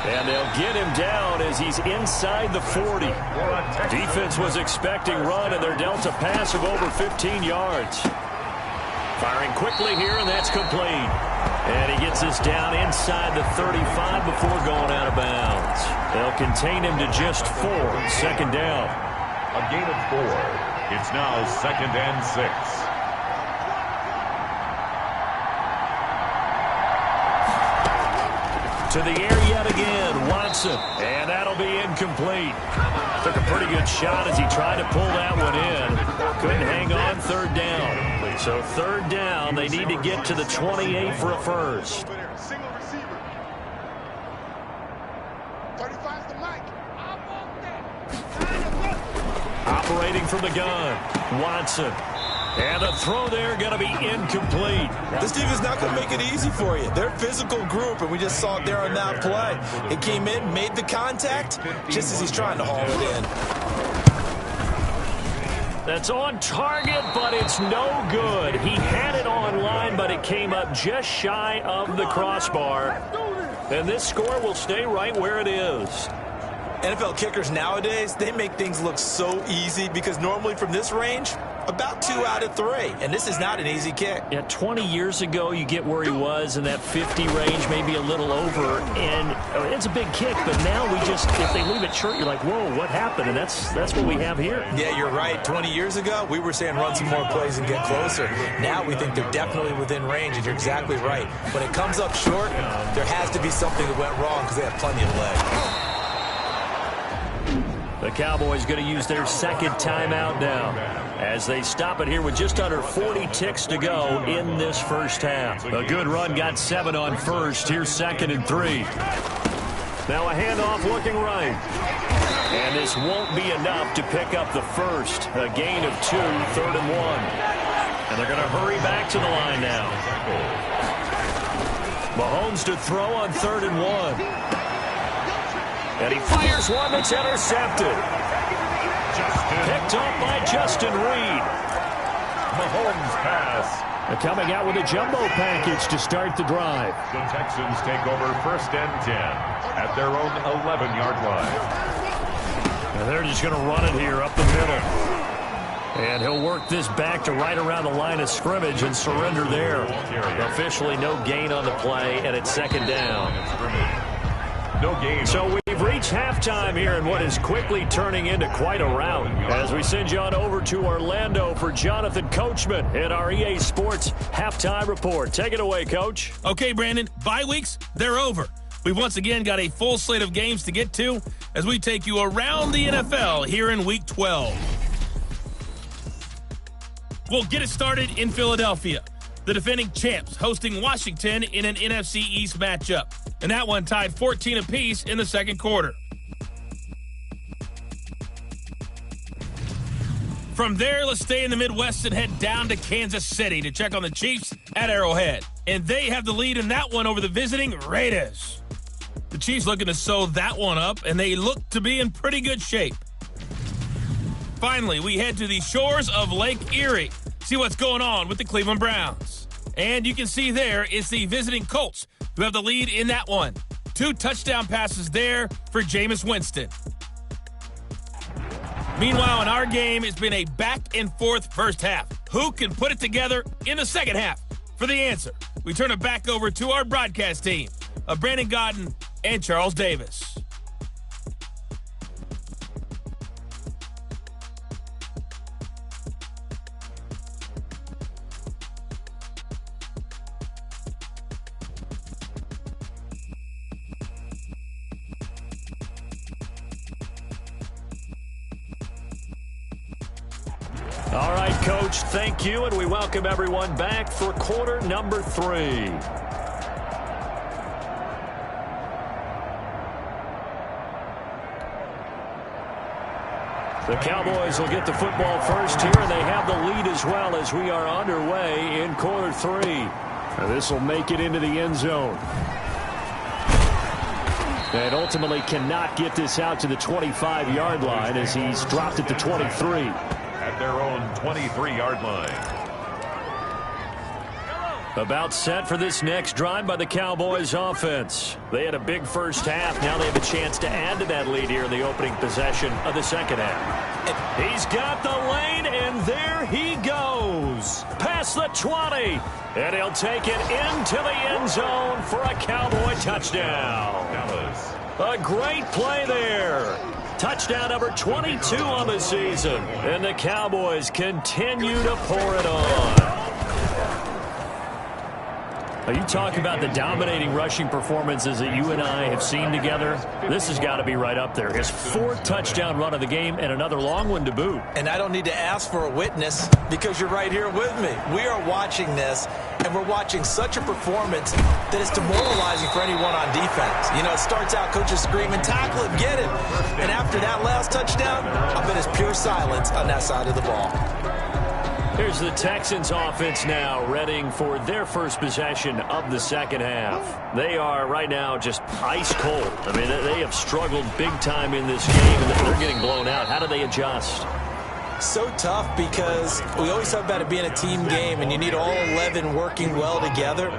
S3: And they'll get him down as he's inside the 40. Defense was expecting run, and they're dealt a pass of over 15 yards. Firing quickly here, and that's complete. And he gets us down inside the 35 before going out of bounds. They'll contain him to just 4. 2nd down.
S2: A gain of 4. It's now 2nd and 6.
S3: To the air yet again, Watson. And that'll be incomplete. Took a pretty good shot as he tried to pull that one in. Couldn't hang on 3rd down. So 3rd down, they need to get to the 28 for a first.
S5: Single receiver. 35's the mic.
S3: Operating from the gun, Watson. And the throw there going to be incomplete.
S4: This defense is not going to make it easy for you. They're a physical group, and we just saw it there on that play. It came in, made the contact, just as he's trying to haul it in.
S3: That's on target, but it's no good. He had it on line, but it came up just shy of the crossbar. And this score will stay right where it is.
S4: NFL kickers nowadays, they make things look so easy because normally from this range, about 2 out of 3. And this is not an easy kick.
S3: Yeah, 20 years ago, you get where he was in that 50 range, maybe a little over. And it's a big kick, but now we just, if they leave it short, you're like, whoa, what happened? And that's what we have here.
S4: Yeah, you're right. 20 years ago, we were saying run some more plays and get closer. Now we think they're definitely within range, and you're exactly right. When it comes up short, there has to be something that went wrong because they have plenty of leg.
S3: The Cowboys going to use their 2nd timeout now as they stop it here with just under 40 ticks to go in this first half. A good run got 7 on first. Here's 2nd and 3. Now a handoff looking right. And this won't be enough to pick up the first. A gain of 2, 3rd and 1. And they're going to hurry back to the line now. Mahomes to throw on 3rd and 1. And he fires one that's intercepted. Picked off by Justin Reed.
S2: Mahomes pass.
S3: They're coming out with a jumbo package to start the drive.
S2: The Texans take over 1st and 10 at their own 11-yard line.
S3: And they're just going to run it here up the middle. And he'll work this back to right around the line of scrimmage and surrender there. Officially no gain on the play, and it's 2nd down.
S2: No gain.
S3: So we've reached halftime here in what is quickly turning into quite a rout. As we send you on over to Orlando for Jonathan Coachman in our EA Sports Halftime Report. Take it away, Coach.
S6: Okay, Brandon, bye weeks, they're over. We've once again got a full slate of games to get to as we take you around the NFL here in Week 12. We'll get it started in Philadelphia. The defending champs hosting Washington in an NFC East matchup. And that one tied 14 apiece in the 2nd quarter. From there, let's stay in the Midwest and head down to Kansas City to check on the Chiefs at Arrowhead. And they have the lead in that one over the visiting Raiders. The Chiefs looking to sew that one up, and they look to be in pretty good shape. Finally, we head to the shores of Lake Erie. See what's going on with the Cleveland Browns. And you can see there is the visiting Colts who have the lead in that one. 2 touchdown passes there for Jameis Winston. Meanwhile, in our game, it's been a back-and-forth first half. Who can put it together in the 2nd half? For the answer, we turn it back over to our broadcast team of Brandon Godden and Charles Davis.
S3: Coach. Thank you, and we welcome everyone back for quarter number 3. The Cowboys will get the football first here, and they have the lead as well as we are underway in quarter 3. And this will make it into the end zone. And ultimately cannot get this out to the 25-yard line as he's dropped at the 23.
S2: At their own 23-yard line.
S3: About set for this next drive by the Cowboys offense. They had a big first half. Now they have a chance to add to that lead here in the opening possession of the second half. He's got the lane, and there he goes. Past the 20. And he'll take it into the end zone for a Cowboy touchdown. A great play there. Touchdown number 22 on the season. And the Cowboys continue to pour it on. You talk about the dominating rushing performances that you and I have seen together. This has got to be right up there. His 4th touchdown run of the game and another long one to boot.
S4: And I don't need to ask for a witness because you're right here with me. We are watching this, and we're watching such a performance that it's demoralizing for anyone on defense. You know, it starts out coaches screaming, tackle him, get him. And after that last touchdown, I bet it's pure silence on that side of the ball.
S3: Here's the Texans offense now, readying for their first possession of the second half. They are right now just ice cold. I mean, they have struggled big time in this game, and they're getting blown out. How do they adjust?
S4: So tough because we always talk about it being a team game and you need all 11 working well together.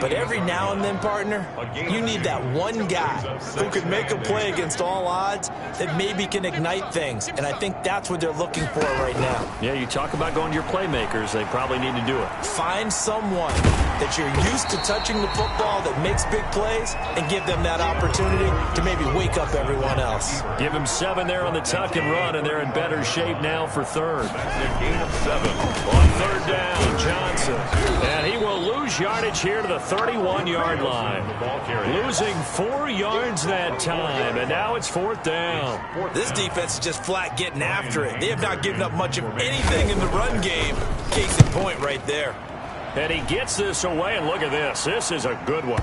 S4: But every now and then, partner, you need that one guy who can make a play against all odds that maybe can ignite things. And I think that's what they're looking for right now.
S3: Yeah, you talk about going to your playmakers. They probably need to do it.
S4: Find someone that you're used to touching the football that makes big plays and give them that opportunity to maybe wake up everyone else.
S3: Give them 7 there on the tuck and run, and they're in better shape now for third.
S2: A gain of 7.
S3: On third down, Johnson. And he will lose yardage here to the 31-yard line. Losing 4 yards that time, and now it's 4th down.
S4: This defense is just flat getting after it. They have not given up much of anything in the run game. Case in point right there.
S3: And he gets this away, and look at this. This is a good one.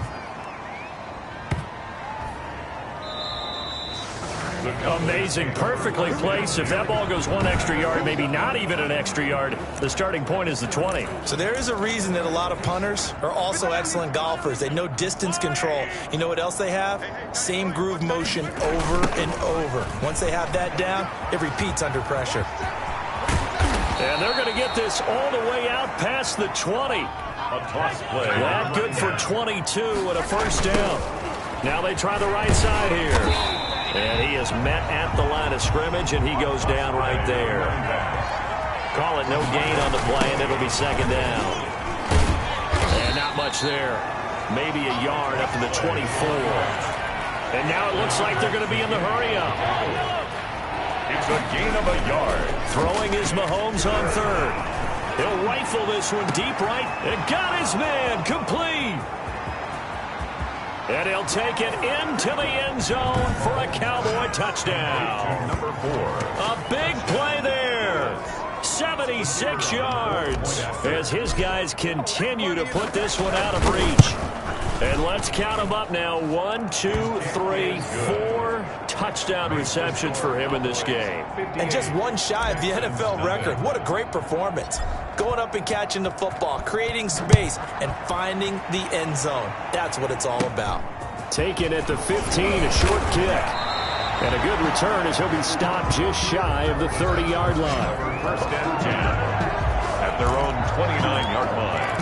S3: Amazing. Perfectly placed. If that ball goes 1 extra yard, maybe not even an extra yard, the starting point is the 20.
S4: So there is a reason that a lot of punters are also excellent golfers. They know distance control. You know what else they have? Same groove motion over and over. Once they have that down, it repeats under pressure.
S3: And they're going to get this all the way out past the 20.
S2: A toss play.
S3: That good for 22 and a first down. Now they try the right side here. And he is met at the line of scrimmage, and he goes down right there. Call it no gain on the play, and it'll be second down. And not much there. Maybe a yard up to the 24. And now it looks like they're going to be in the hurry-up.
S2: It's a gain of a yard.
S3: Throwing is Mahomes on third. He'll rifle this one deep right, and got his man complete. And he'll take it into the end zone for a Cowboy touchdown.
S2: Number 4.
S3: A big play there. 76 yards as his guys continue to put this one out of reach. And let's count them up now. 1, 2, 3, 4 touchdown receptions for him in this game.
S4: And just one shy of the NFL record. What a great performance. Going up and catching the football, creating space, and finding the end zone. That's what it's all about.
S3: Taken at the 15, a short kick. And a good return as he'll be stopped just shy of the 30-yard line.
S2: First and 10 at their own 29-yard line.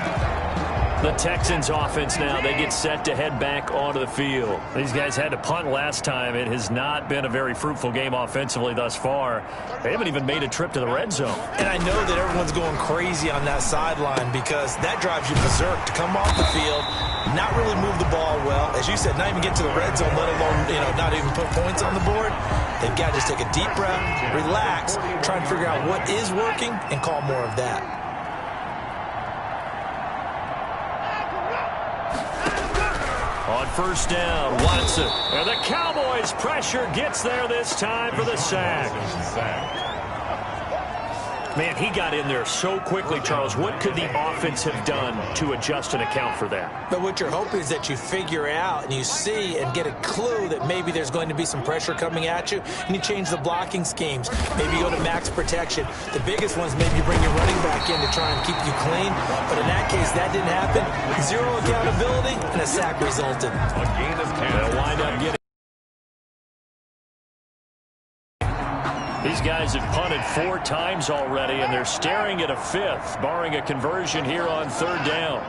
S3: The Texans offense now, they get set to head back onto the field. These guys had to punt last time. It has not been a very fruitful game offensively thus far. They haven't even made a trip to the red zone.
S4: And I know that everyone's going crazy on that sideline because that drives you berserk to come off the field, not really move the ball well. As you said, not even get to the red zone, let alone, not even put points on the board. They've got to just take a deep breath, relax, try and figure out what is working, and call more of that.
S3: On first down, Watson. And the Cowboys' pressure gets there this time for the sack. Man, he got in there so quickly, Charles. What could the offense have done to adjust and account for that?
S4: But what you're hoping is that you figure out and you see and get a clue that maybe there's going to be some pressure coming at you, and you change the blocking schemes. Maybe you go to max protection. The biggest ones, maybe you bring your running back in to try and keep you clean. But in that case, that didn't happen. Zero accountability, and a sack resulted.
S2: A gain of 10.
S3: They'll wind up getting. These guys have punted 4 times already, and they're staring at a 5th, barring a conversion here on 3rd down.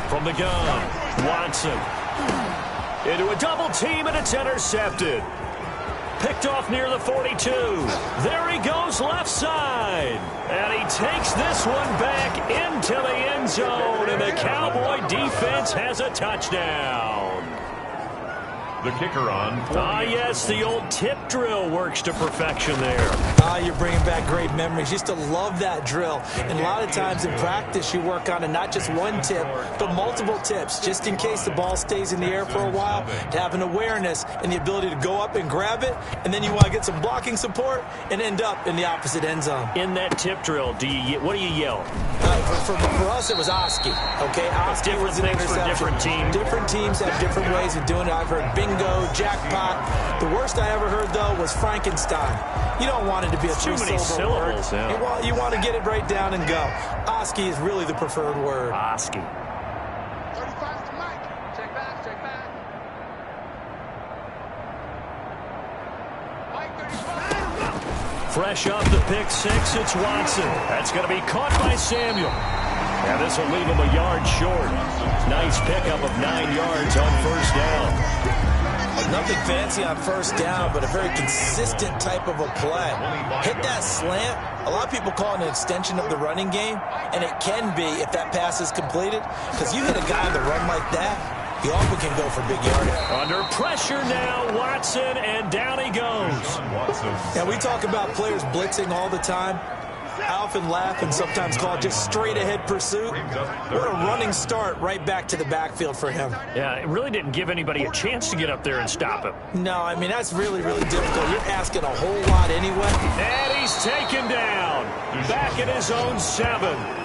S3: From the gun, Watson. Into a double team, and it's intercepted. Picked off near the 42. There he goes left side. And he takes this one back into the end zone, and the Cowboy defense has a touchdown.
S2: The kicker on.
S3: Yes, the old tip drill works to perfection there.
S4: You're bringing back great memories. Used to love that drill. And a lot of times in practice, you work on it, not just one tip, but multiple tips, just in case the ball stays in the air for a while, to have an awareness and the ability to go up and grab it, and then you want to get some blocking support and end up in the opposite end zone.
S3: In that tip drill, what do you yell?
S4: For us, it was Oski. Okay, Oski was an interception.
S3: For different teams.
S4: Different teams have different ways of doing it. I've heard bingo, jackpot. The worst I ever heard, though, was Frankenstein. You don't want it to be a
S3: too many syllables.
S4: Yeah. You want to get it right down and go. Oski is really the preferred word.
S3: Oski.
S5: 35's the mic. Check back, check back. Mike 35.
S3: Fresh off the pick 6, it's Watson. That's going to be caught by Samuel. And this will leave him a yard short. Nice pickup of 9 yards on 1st down.
S4: Nothing fancy on 1st down, but a very consistent type of a play. Hit that slant. A lot of people call it an extension of the running game, and it can be if that pass is completed, because you hit a guy on the run like that, he often can go for big yardage.
S3: Under pressure now, Watson, and down he goes.
S4: Now, we talk about players blitzing all the time. I often laugh and sometimes call it just straight-ahead pursuit. What a running start right back to the backfield for him.
S3: Yeah, it really didn't give anybody a chance to get up there and stop him.
S4: No, I mean, that's really, really difficult. You're asking a whole lot anyway.
S3: And he's taken down. Back at his own 7.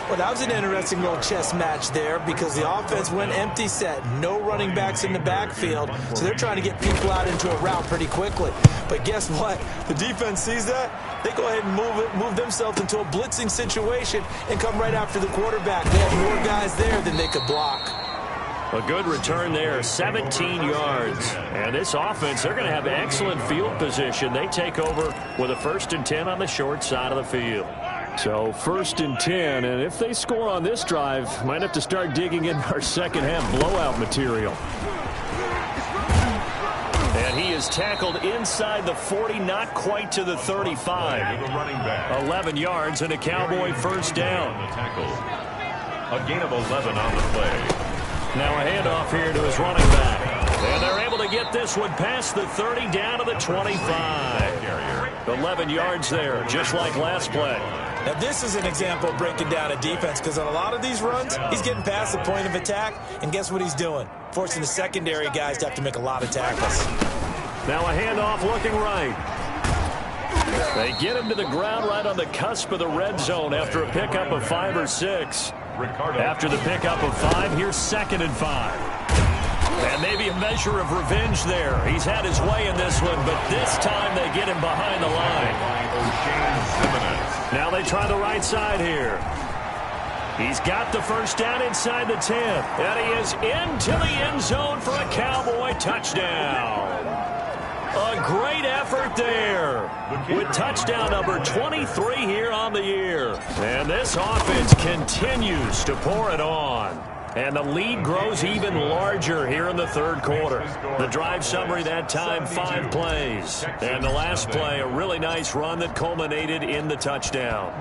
S4: Well, that was an interesting little chess match there because the offense went empty set. No running backs in the backfield, so they're trying to get people out into a route pretty quickly. But guess what? The defense sees that. They go ahead and move themselves into a blitzing situation and come right after the quarterback. They have more guys there than they could block.
S3: A good return there, 17 yards. And this offense, they're going to have excellent field position. They take over with a 1st and 10 on the short side of the field. So 1st and 10, and if they score on this drive, might have to start digging in our second half blowout material. And he is tackled inside the 40, not quite to the 35. 11 yards and a Cowboy 1st down.
S2: A gain of 11 on the play.
S3: Now a handoff here to his running back. And they're able to get this one past the 30 down to the 25. 11 yards there, just like last play.
S4: Now, this is an example of breaking down a defense because on a lot of these runs, he's getting past the point of attack, and guess what he's doing? Forcing the secondary guys to have to make a lot of tackles.
S3: Now a handoff looking right. They get him to the ground right on the cusp of the red zone after a pickup of 5 or 6. After the pickup of 5, here's 2nd and 5. And maybe a measure of revenge there. He's had his way in this one, but this time they get him behind the line. Now they try the right side here. He's got the 1st down inside the 10. And he is into the end zone for a Cowboy touchdown. A great effort there with touchdown number 23 here on the year. And this offense continues to pour it on. And the lead grows even larger here in the 3rd quarter. The drive summary that time, 5 plays. And the last play, a really nice run that culminated in the touchdown.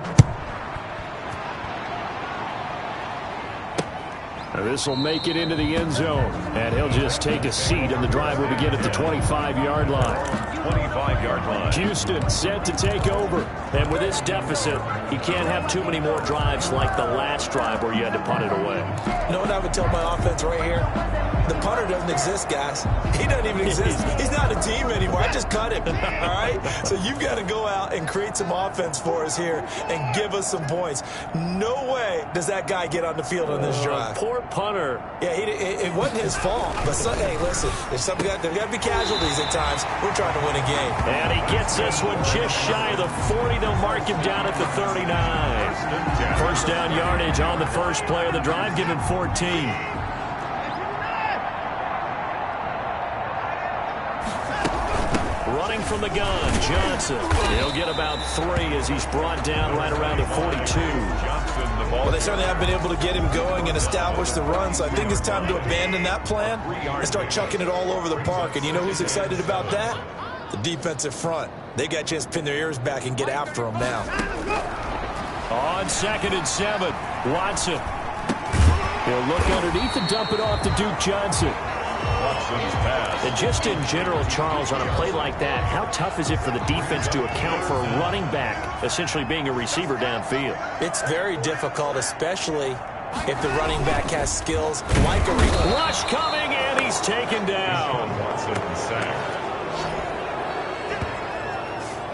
S3: This will make it into the end zone. And he'll just take a seat, and the drive will begin at the 25-yard line.
S2: 25-yard line.
S3: Houston set to take over. And with this deficit, you can't have too many more drives like the last drive where you had to punt it away.
S4: You know what I would tell my offense right here? The punter doesn't exist, guys. He doesn't even exist. He's not a team anymore. I just cut him, all right? So you've got to go out and create some offense for us here and give us some points. No way does that guy get on the field on this drive.
S3: Poor punter.
S4: Yeah, it wasn't his fault. But, hey, listen, there's got to be casualties at times. We're trying to win a game.
S3: And he gets this one just shy of the 40. They'll mark him down at the 39. First down yardage on the first play of the drive, given 14. Running from the gun, Johnson. He'll get about 3 as he's brought down right around the 42.
S4: Well, they certainly have been able to get him going and establish the run, so I think it's time to abandon that plan and start chucking it all over the park. And you know who's excited about that? The defensive front. They got a chance to pin their ears back and get after him now.
S3: On 2nd and 7, Watson. He'll look underneath and dump it off to Duke Johnson. And just in general, Charles, on a play like that, how tough is it for the defense to account for a running back essentially being a receiver downfield?
S4: It's very difficult, especially if the running back has skills like a
S3: rush coming, and he's taken down.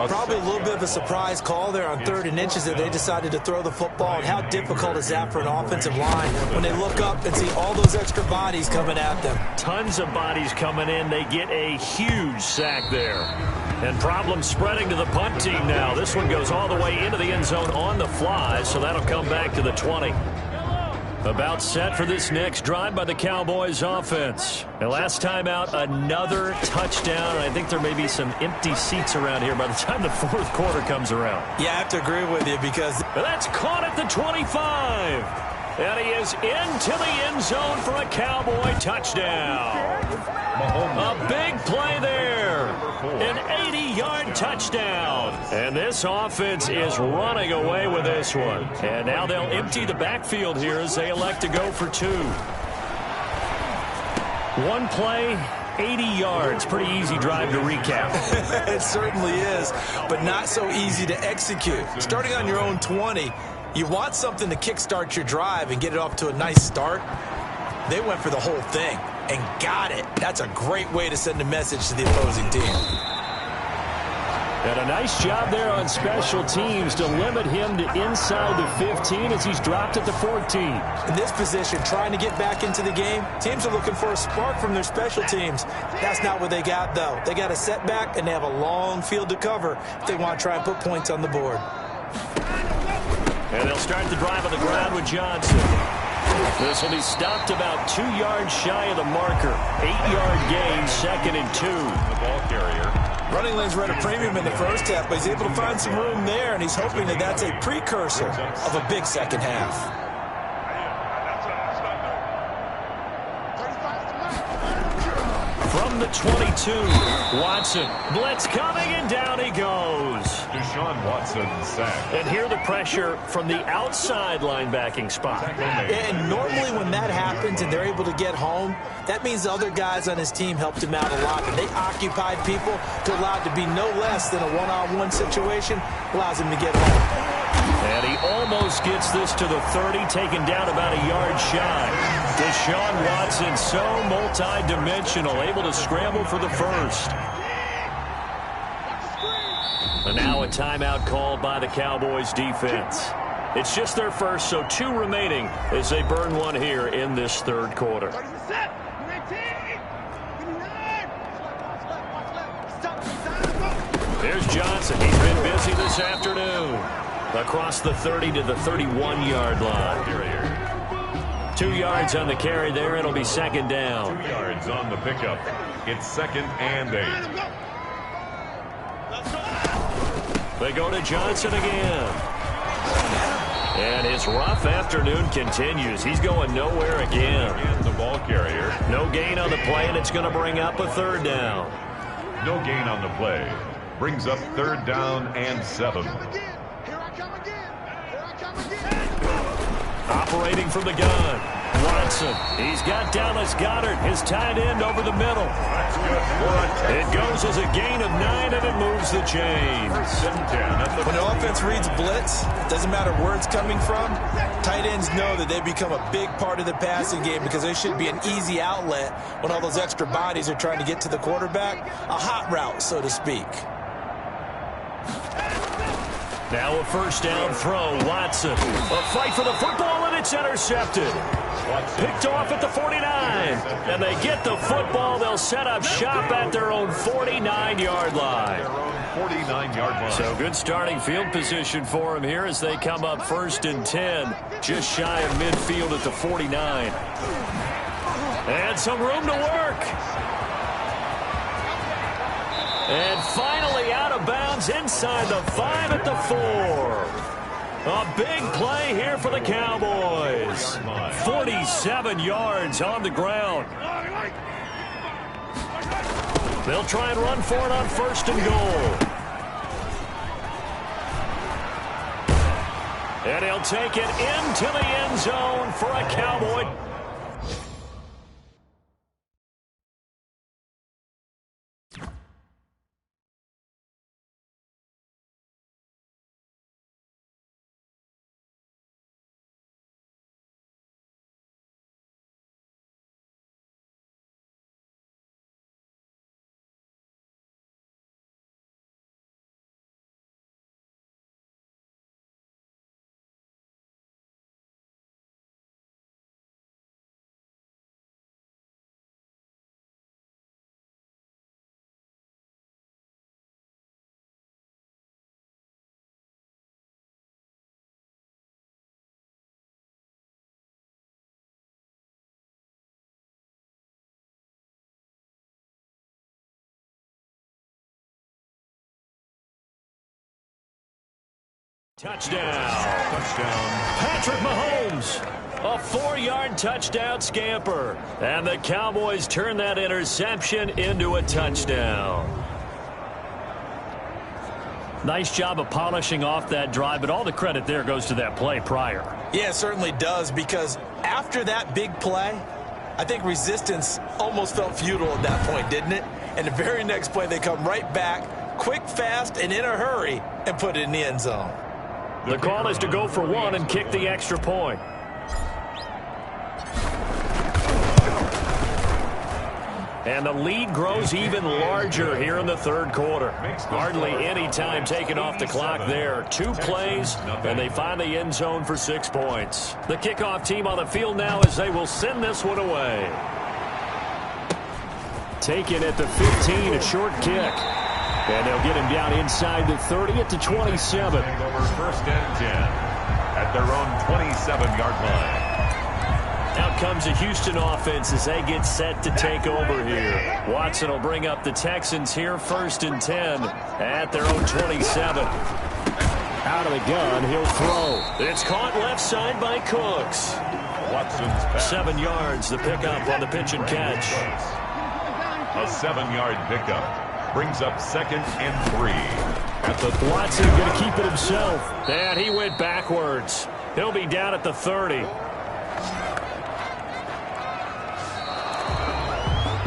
S4: Probably a little bit of a surprise call there on 3rd and inches that they decided to throw the football. And how difficult is that for an offensive line when they look up and see all those extra bodies coming at them?
S3: Tons of bodies coming in. They get a huge sack there. And problems spreading to the punt team now. This one goes all the way into the end zone on the fly, so that'll come back to the 20. About set for this next drive by the Cowboys offense. And last time out, another touchdown. And I think there may be some empty seats around here by the time the 4th quarter comes around.
S4: Yeah, I have to agree with you because
S3: that's caught at the 25. And he is into the end zone for a Cowboy touchdown. A big play there. An 80-yard touchdown. And this offense is running away with this one. And now they'll empty the backfield here as they elect to go for 2. One play, 80 yards. Pretty easy drive to recap.
S4: It certainly is, but not so easy to execute. Starting on your own 20, you want something to kickstart your drive and get it off to a nice start. They went for the whole thing and got it. That's a great way to send a message to the opposing team.
S3: And a nice job there on special teams to limit him to inside the 15 as he's dropped at the 14.
S4: In this position, trying to get back into the game, teams are looking for a spark from their special teams. That's not what they got, though. They got a setback, and they have a long field to cover if they want to try and put points on the board.
S3: And they'll start the drive on the ground with Johnson. This will be stopped about 2 yards shy of the marker. 8-yard gain, 2nd and 2.
S2: The ball carrier.
S4: Running lanes were at a premium in the first half, but he's able to find some room there, and he's hoping that that's a precursor of a big second half.
S3: From the 22, Watson. Blitz coming, and down he goes.
S2: Deshaun Watson sacked.
S3: And here the pressure from the outside linebacking spot.
S4: And normally when that happens and they're able to get home, that means the other guys on his team helped him out a lot. And they occupied people to allow it to be no less than a one-on-one situation, allows him to get home.
S3: And he almost gets this to the 30, taken down about a yard shy. Deshaun Watson, so multi-dimensional, able to scramble for the first. And now a timeout called by the Cowboys defense. It's just their first, so 2 remaining as they burn one here in this 3rd quarter. There's Johnson. He's been busy this afternoon. Across the 30 to the 31-yard line. 2 yards on the carry there. It'll be 2nd down.
S2: 2 yards on the pickup. It's 2nd and 8.
S3: They go to Johnson again. And his rough afternoon continues. He's going nowhere again.
S2: And the ball carrier.
S3: No gain on the play, and it's going to bring up a 3rd down.
S2: No gain on the play. Brings up 3rd down and 7.
S3: Operating from the gun. Watson. He's got Dallas Goedert, his tight end, over the middle. It goes as a gain of 9, and it moves the chains.
S4: When the offense reads blitz, it doesn't matter where it's coming from, tight ends know that they become a big part of the passing game because they should be an easy outlet when all those extra bodies are trying to get to the quarterback. A hot route, so to speak.
S3: Now a first down throw, Watson. A fight for the football, and it's intercepted. Picked off at the 49. And they get the football. They'll set up shop at their own 49-yard line. So good starting field position for them here as they come up 1st and 10. Just shy of midfield at the 49. And some room to work. And finally out of bounds inside the 5 at the 4. A big play here for the Cowboys. 47 yards on the ground. They'll try and run for it on 1st and goal. And he'll take it into the end zone for a Cowboy. Touchdown. Patrick Mahomes. A 4-yard touchdown scamper. And the Cowboys turn that interception into a touchdown. Nice job of polishing off that drive, but all the credit there goes to that play prior.
S4: Yeah, it certainly does, because after that big play, I think resistance almost felt futile at that point, didn't it? And the very next play, they come right back, quick, fast, and in a hurry, and put it in the end zone.
S3: The call is to go for 1 and kick the extra point. And the lead grows even larger here in the 3rd quarter. Hardly any time taken off the clock there. 2 plays, and they find the end zone for 6 points. The kickoff team on the field now as they will send this one away. Taken at the 15, a short kick. And they'll get him down inside the 30 at the 27.
S2: Over 1st and 10 at their own 27-yard line.
S3: Out comes the Houston offense as they get set to take over here. Watson will bring up the Texans here 1st and 10 at their own 27. Out of the gun, he'll throw. It's caught left side by Cooks.
S2: Watson's pass.
S3: 7 yards, the pickup on the pitch and catch.
S2: A 7-yard pickup. Brings up 2nd and 3. At the
S3: Watson going to keep it himself. And he went backwards. He'll be down at the 30.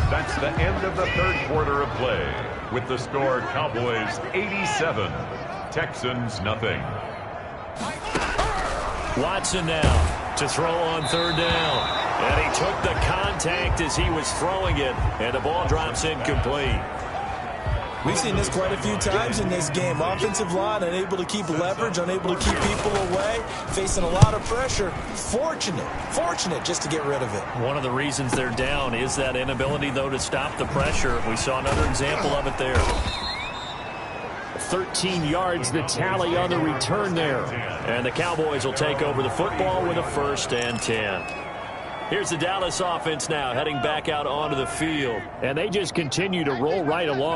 S2: That's the end of the 3rd quarter of play. With the score, Cowboys 87, Texans nothing.
S3: Watson now to throw on 3rd down. And he took the contact as he was throwing it. And the ball drops incomplete.
S4: We've seen this quite a few times in this game. Offensive line unable to keep leverage, unable to keep people away, facing a lot of pressure. Fortunate just to get rid of it.
S3: One of the reasons they're down is that inability, though, to stop the pressure. We saw another example of it there. 13 yards, the tally on the return there. And the Cowboys will take over the football with a 1st and 10. Here's the Dallas offense now heading back out onto the field. And they just continue to roll right along.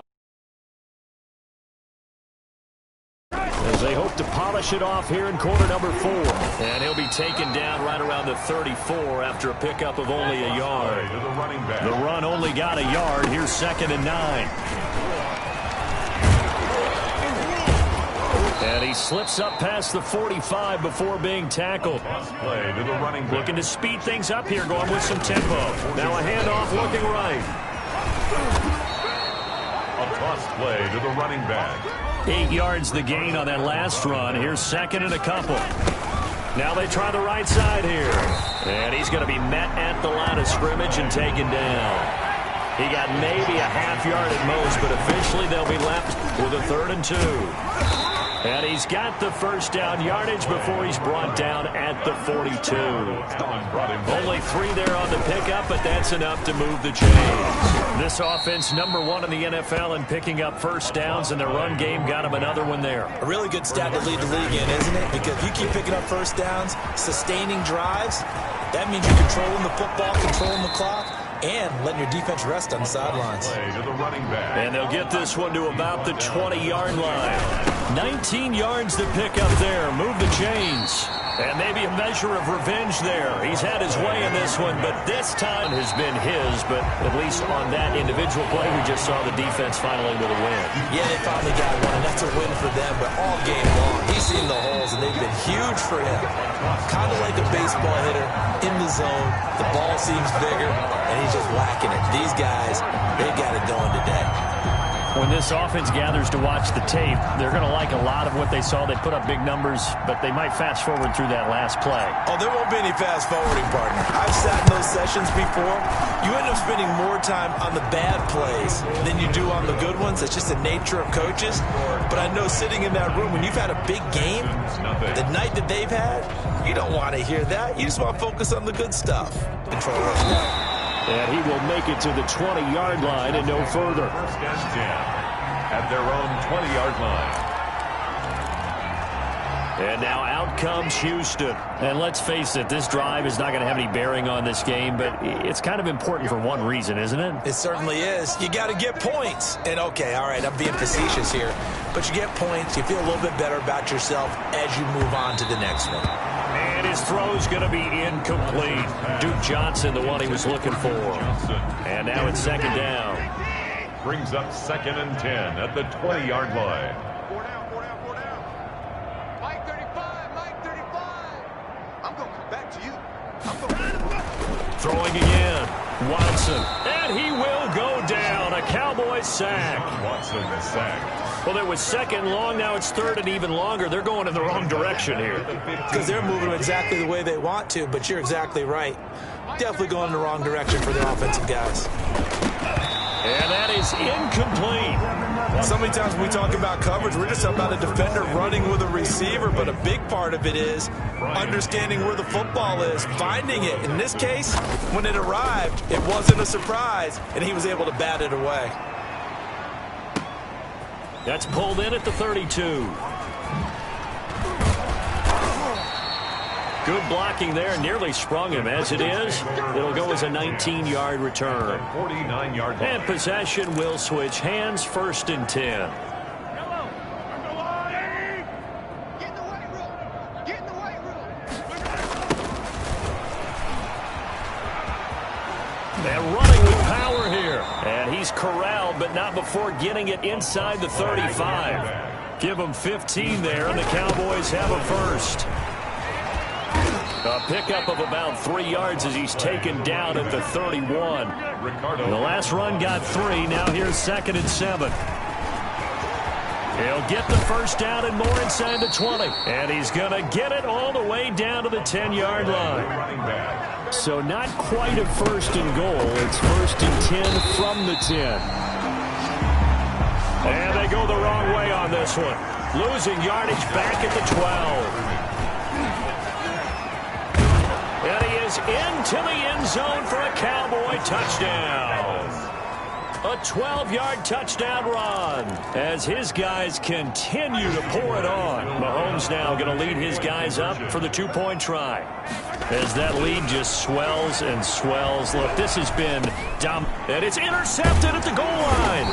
S3: They hope to polish it off here in quarter number 4. And he'll be taken down right around the 34 after a pickup of only a yard. The run only got a yard. Here's 2nd and 9. And he slips up past the 45 before being tackled.
S2: Play to the running back.
S3: Looking to speed things up here, going with some tempo. Now a handoff looking right.
S2: A toss play to the running back.
S3: 8 yards the gain on that last run. Here's second and a couple. Now they try the right side here. And he's going to be met at the line of scrimmage and taken down. He got maybe a half yard at most, but officially they'll be left with a 3rd and 2. And he's got the first down yardage before he's brought down at the 42. Only 3 there on the pickup, but that's enough to move the chains. This offense, #1 in the NFL in picking up first downs, and their run game got him another one there.
S4: A really good stat to lead the league in, isn't it? Because if you keep picking up first downs, sustaining drives, that means you're controlling the football, controlling the clock, and letting your defense rest on the sidelines.
S3: And they'll get this one to about the 20-yard line. 19 yards to pick up there. Move the chains. And maybe a measure of revenge there. He's had his way in this one, but this time has been his. But at least on that individual play, we just saw the defense finally with a win.
S4: Yeah, they finally got one, and that's a win for them. But all game long, he's seen the holes, and they've been huge for him. Kind of like a baseball hitter in the zone. The ball seems bigger, and he's just whacking it. These guys, they got it going today.
S3: When this offense gathers to watch the tape, they're going to like a lot of what they saw. They put up big numbers, but they might fast forward through that last play.
S4: Oh, there won't be any fast forwarding, partner. I've sat in those sessions before. You end up spending more time on the bad plays than you do on the good ones. It's just the nature of coaches. But I know sitting in that room, when you've had a big game, the night that they've had, you don't want to hear that. You just want to focus on the good stuff. Control it.
S3: And he will make it to the 20-yard line and no further.
S2: First and 10 at their own 20-yard line.
S3: And now out comes Houston. And let's face it, this drive is not going to have any bearing on this game, but it's kind of important for one reason, isn't it?
S4: It certainly is. You got to get points. And, okay, all right, I'm being facetious here. But you get points, you feel a little bit better about yourself as you move on to the next one.
S3: And his throw's going to be incomplete. Duke Johnson, the one he was looking for. And now it's second down.
S2: Brings up 2nd and 10 at the 20-yard line.
S5: 4 down. Mike 35, Mike 35. I'm going to come back to you.
S3: Throwing again. Watson. And he will go down. A Cowboys sack.
S2: Watson sacked.
S3: Well, it was 2nd and long. Now it's 3rd and even longer. They're going in the wrong direction here.
S4: Because they're moving exactly the way they want to, but you're exactly right. Definitely going in the wrong direction for the offensive guys.
S3: And that is incomplete.
S4: So many times when we talk about coverage, we're just about a defender running with a receiver, but a big part of it is understanding where the football is, finding it. In this case, when it arrived, it wasn't a surprise, and he was able to bat it away.
S3: That's pulled in at the 32. Good blocking there. Nearly sprung him. As it is, it'll go as a 19-yard return.
S2: 49-yard line.
S3: And possession will switch hands. 1st and 10.
S5: Get in the weight room. Get in the weight room.
S3: And running with power here. And he's corralled, but not before getting it inside the 35. Give him 15 there, and the Cowboys have a first. A pickup of about 3 yards as he's taken down at the 31. The last run got 3. Now here's 2nd and 7. He'll get the first down and more inside the 20. And he's going to get it all the way down to the 10-yard line. So not quite a 1st and goal. It's 1st and 10 from the 10. And they go the wrong way on this one. Losing yardage back at the 12. And he is into the end zone for a Cowboy touchdown. A 12-yard touchdown run as his guys continue to pour it on. Mahomes now going to lead his guys up for the 2-point try. As that lead just swells and swells. Look, this has been dumb. And it's intercepted at the goal line.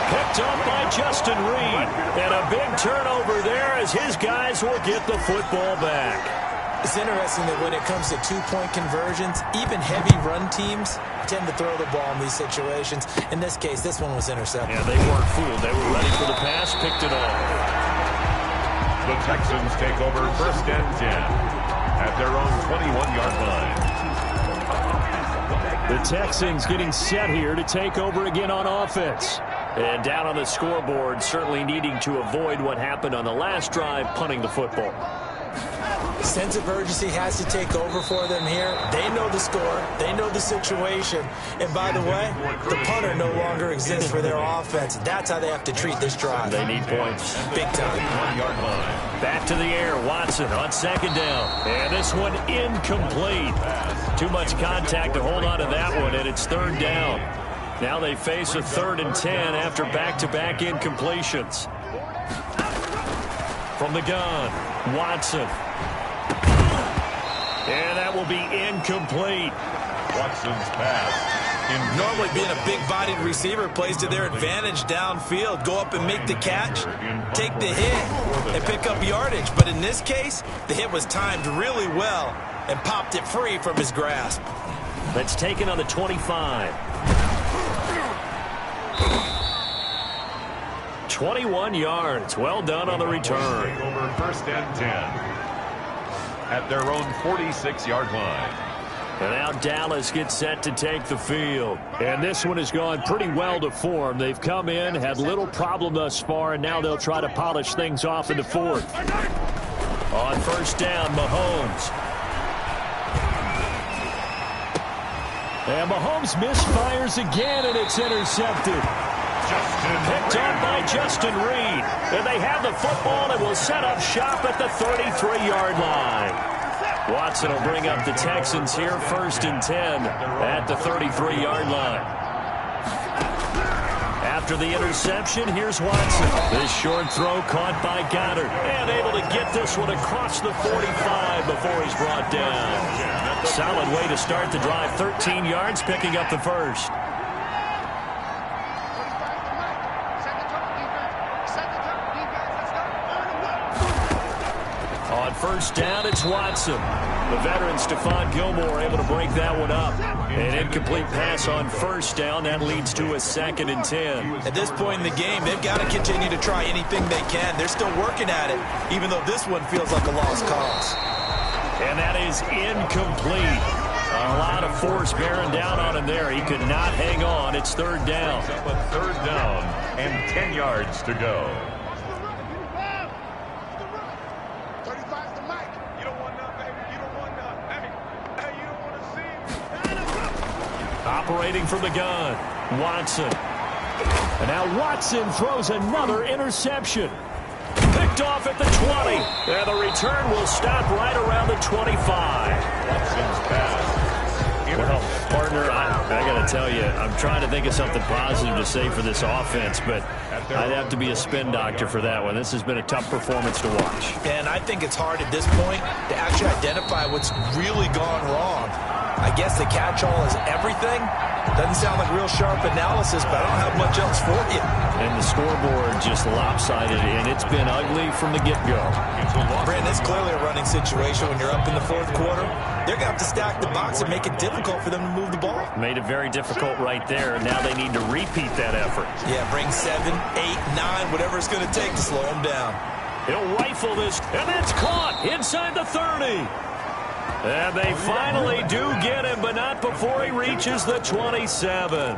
S3: Picked up by Justin Reed. And a big turnover there as his guys will get the football back.
S4: It's interesting that when it comes to 2-point conversions, even heavy run teams tend to throw the ball in these situations. In this case, this one was intercepted.
S3: Yeah, they weren't fooled. They were ready for the pass, picked it off.
S2: The Texans take over 1st and 10 at their own 21-yard line.
S3: The Texans getting set here to take over again on offense. And down on the scoreboard, certainly needing to avoid what happened on the last drive, punting the football.
S4: Sense of urgency has to take over for them here. They know the score. They know the situation. And by the way, the punter no longer exists for their offense. That's how they have to treat this drive.
S3: They need points.
S4: Big time.
S2: 1-yard line.
S3: Back to the air. Watson on 2nd down. And this one incomplete. Too much contact to hold on to that one, and it's 3rd down. Now they face a 3rd and 10 after back-to-back incompletions. From the gun, Watson. And that will be incomplete.
S2: Watson's pass.
S4: Normally being a big-bodied receiver plays to their advantage downfield. Go up and make the catch, take the hit, and pick up yardage. But in this case, the hit was timed really well and popped it free from his grasp.
S3: That's taken on the 25. 21 yards. Well done on the return.
S2: Take over 1st and 10 at their own 46-yard line.
S3: And now Dallas gets set to take the field. And this one has gone pretty well to form. They've come in, had little problem thus far, and now they'll try to polish things off in the 4th. On 1st down, Mahomes. And Mahomes misfires again, and it's intercepted. Picked on by Justin Reed. And they have the football and will set up shop at the 33-yard line. Watson will bring up the Texans here 1st and 10 at the 33-yard line. After the interception, here's Watson. This short throw caught by Goddard. And able to get this one across the 45 before he's brought down. Solid way to start the drive. 13 yards, picking up the 1st. On 1st down, it's Watson. The veteran Stephon Gilmore able to break that one up. An incomplete pass on 1st down. That leads to a 2nd and 10.
S4: At this point in the game, they've got to continue to try anything they can. They're still working at it, even though this one feels like a lost cause.
S3: And that is incomplete. A lot of force bearing down on him there. He could not hang on. It's 3rd down.
S2: Up a 3rd down and 10 yards to go.
S3: Operating from the gun, Watson. And now Watson throws another interception. Picked off at the 20. And the return will stop right around the 25.
S2: Watson's pass.
S3: Well, partner, I got to tell you, I'm trying to think of something positive to say for this offense, but I'd have to be a spin doctor for that one. This has been a tough performance to watch.
S4: And I think it's hard at this point to actually identify what's really gone wrong. I guess the catch-all is everything. Doesn't sound like real sharp analysis, but I don't have much else for you.
S3: And the scoreboard just lopsided, and it's been ugly from the get-go.
S4: Brandon, it's clearly a running situation when you're up in the 4th quarter. They're going to have to stack the box and make it difficult for them to move the ball.
S3: Made it very difficult right there, and now they need to repeat that effort.
S4: Yeah, bring 7, 8, 9, whatever it's going to take to slow them down.
S3: He'll rifle this, and it's caught inside the 30. And they finally do get him, but not before he reaches the 27.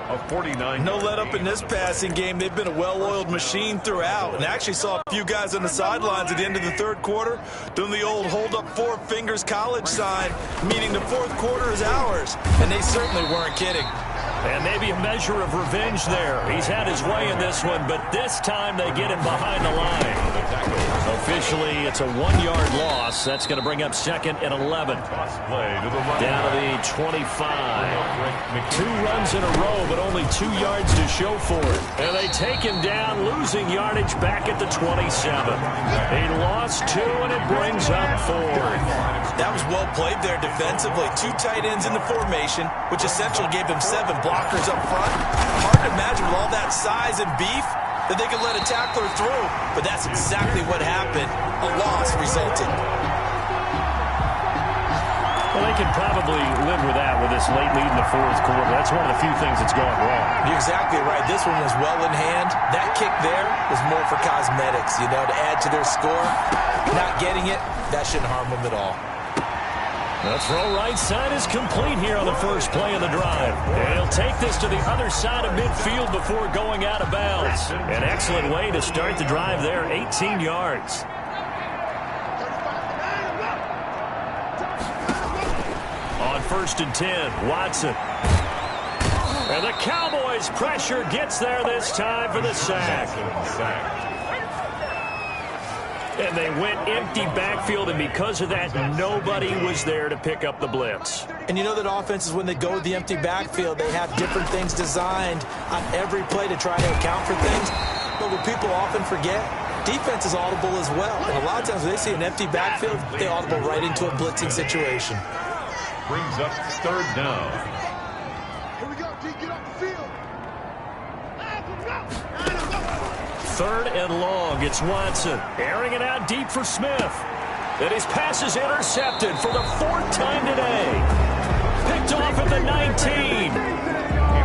S2: A 49.
S4: No let up in this passing game. They've been a well-oiled machine throughout. And actually saw a few guys on the sidelines at the end of the 3rd quarter doing the old hold up 4 fingers college sign, meaning the 4th quarter is ours. And they certainly weren't kidding.
S3: And maybe a measure of revenge there. He's had his way in this one, but this time they get him behind the line. Officially, it's a 1-yard loss. That's going to bring up 2nd and 11. Down to the 25. 2 runs in a row, but only 2 yards to show for it. And they take him down, losing yardage back at the 27. He lost 2, and it brings up 4th.
S4: That was well played there defensively. 2 tight ends in the formation, which essentially gave them 7 blockers up front. Hard to imagine with all that size and beef that they could let a tackler through, but that's exactly what happened. A loss resulted.
S3: Well, they can probably live with that with this late lead in the fourth quarter. That's one of the few things that's gone wrong.
S4: You're exactly right. This one was well in hand. That kick there was more for cosmetics, to add to their score. Not getting it, that shouldn't harm them at all.
S3: The throw right side is complete here on the first play of the drive. And he'll take this to the other side of midfield before going out of bounds. An excellent way to start the drive there, 18 yards. On 1st and 10, Watson. And the Cowboys' pressure gets there this time for the sack. And they went empty backfield, and because of that, nobody was there to pick up the blitz.
S4: And you know that offenses, when they go with the empty backfield, they have different things designed on every play to try to account for things. But what people often forget, defense is audible as well. And a lot of times when they see an empty backfield, they audible right into a blitzing situation.
S2: Brings up 3rd down.
S5: Here we go, D. Get off the field.
S3: 3rd and long. It's Watson airing it out deep for Smith. And his pass is intercepted for the 4th time today. Picked off at the 19.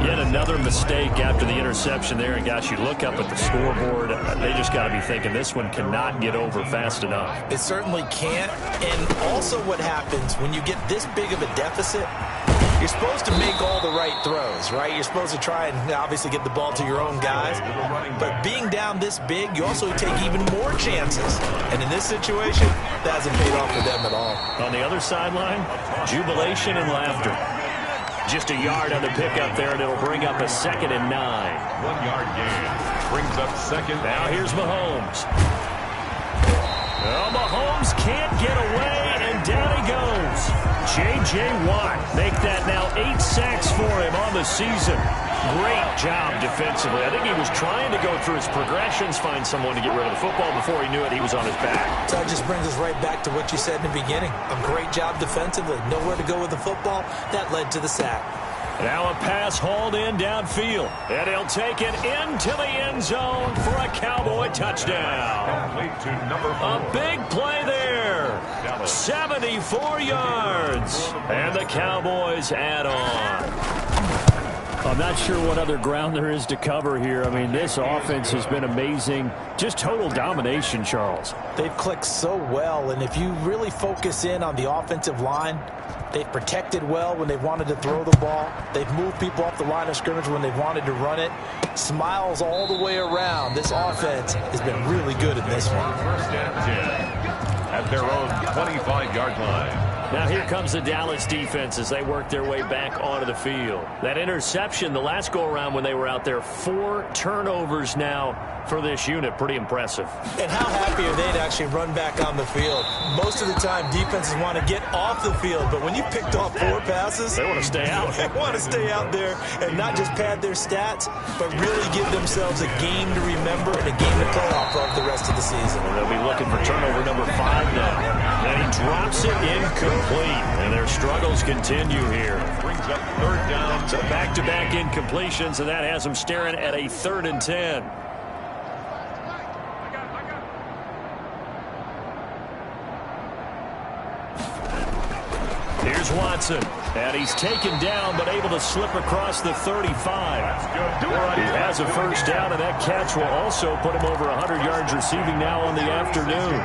S3: Yet another mistake after the interception there. And gosh, you look up at the scoreboard, they just got to be thinking this one cannot get over fast enough.
S4: It certainly can't. And also what happens when you get this big of a deficit, you're supposed to make all the right throws, right? You're supposed to try and obviously get the ball to your own guys. But being down this big, you also take even more chances. And in this situation, that hasn't paid off for them at all.
S3: On the other sideline, jubilation and laughter. Just a yard on the pickup there, and it'll bring up a 2nd and 9.
S2: 1-yard gain. Brings up 2nd.
S3: Now here's Mahomes. Well, Mahomes can't get away, and down he goes. J.J. Watt make that now 8 sacks for him on the season. Great job defensively. I think he was trying to go through his progressions, find someone to get rid of the football. Before he knew it, he was on his back.
S4: So that just brings us right back to what you said in the beginning. A great job defensively. Nowhere to go with the football. That led to the sack.
S3: Now a pass hauled in downfield. And he'll take it into the end zone for a Cowboy touchdown. A big play there. 74 yards. And the Cowboys add on. I'm not sure what other ground there is to cover here. I mean, this offense has been amazing. Just total domination, Charles.
S4: They've clicked so well, and if you really focus in on the offensive line, they've protected well when they've wanted to throw the ball. They've moved people off the line of scrimmage when they've wanted to run it. Smiles all the way around. This offense has been really good in this one.
S2: 1st and 10 at their own 25-yard line.
S3: Now here comes the Dallas defense as they work their way back onto the field. That interception, the last go-around when they were out there, 4 turnovers now for this unit. Pretty impressive.
S4: And how happy are they to actually run back on the field? Most of the time, defenses want to get off the field, but when you picked off 4 passes,
S3: they want to stay out.
S4: They want to stay out there and not just pad their stats, but really give themselves a game to remember and a game to play off of the rest of the season.
S3: And they'll be looking for turnover number 5 now. And he drops it incomplete, and their struggles continue here.
S2: Brings up 3rd down.
S3: So back-to-back incompletions, and that has them staring at a 3rd and 10. Here's Watson, and he's taken down but able to slip across the 35. He has a 1st down, and that catch will also put him over 100 yards receiving now on the afternoon.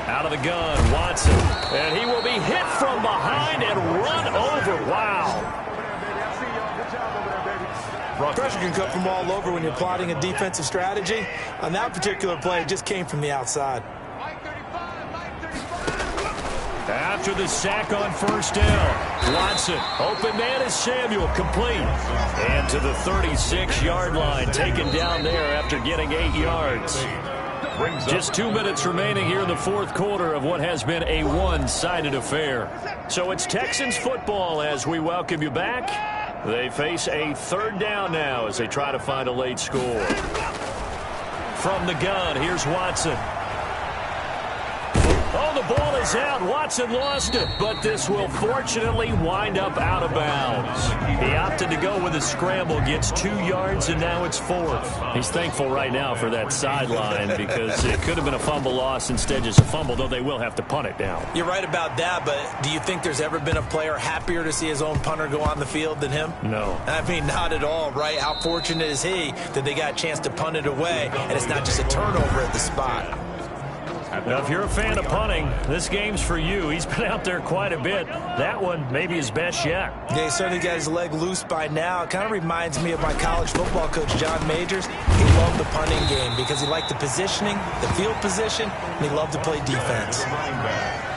S3: Out of the gun, Watson, and he will be hit from behind and run over. Wow.
S4: Pressure can come from all over when you're plotting a defensive strategy. On that particular play, it just came from the outside.
S3: After the sack on 1st down, Watson, open man is Samuel, complete. And to the 36-yard line, taken down there after getting 8 yards. Just 2 minutes remaining here in the 4th quarter of what has been a one-sided affair. So it's Texans football as we welcome you back. They face a 3rd down now as they try to find a late score. From the gun, here's Watson. Oh, the ball is out. Watson lost it, but this will fortunately wind up out of bounds. He opted to go with a scramble, gets 2 yards, and now it's 4th. He's thankful right now for that sideline because it could have been a fumble loss, instead just a fumble, though they will have to punt it down.
S4: You're right about that, but do you think there's ever been a player happier to see his own punter go on the field than him?
S3: No.
S4: I mean, not at all, right? How fortunate is he that they got a chance to punt it away, and it's not just a turnover at the spot.
S3: Now, if you're a fan of punting, this game's for you. He's been out there quite a bit. That one, maybe his best yet.
S4: Yeah, he certainly got his leg loose by now. It kind of reminds me of my college football coach, John Majors. He loved the punting game because he liked the positioning, the field position, and he loved to play defense.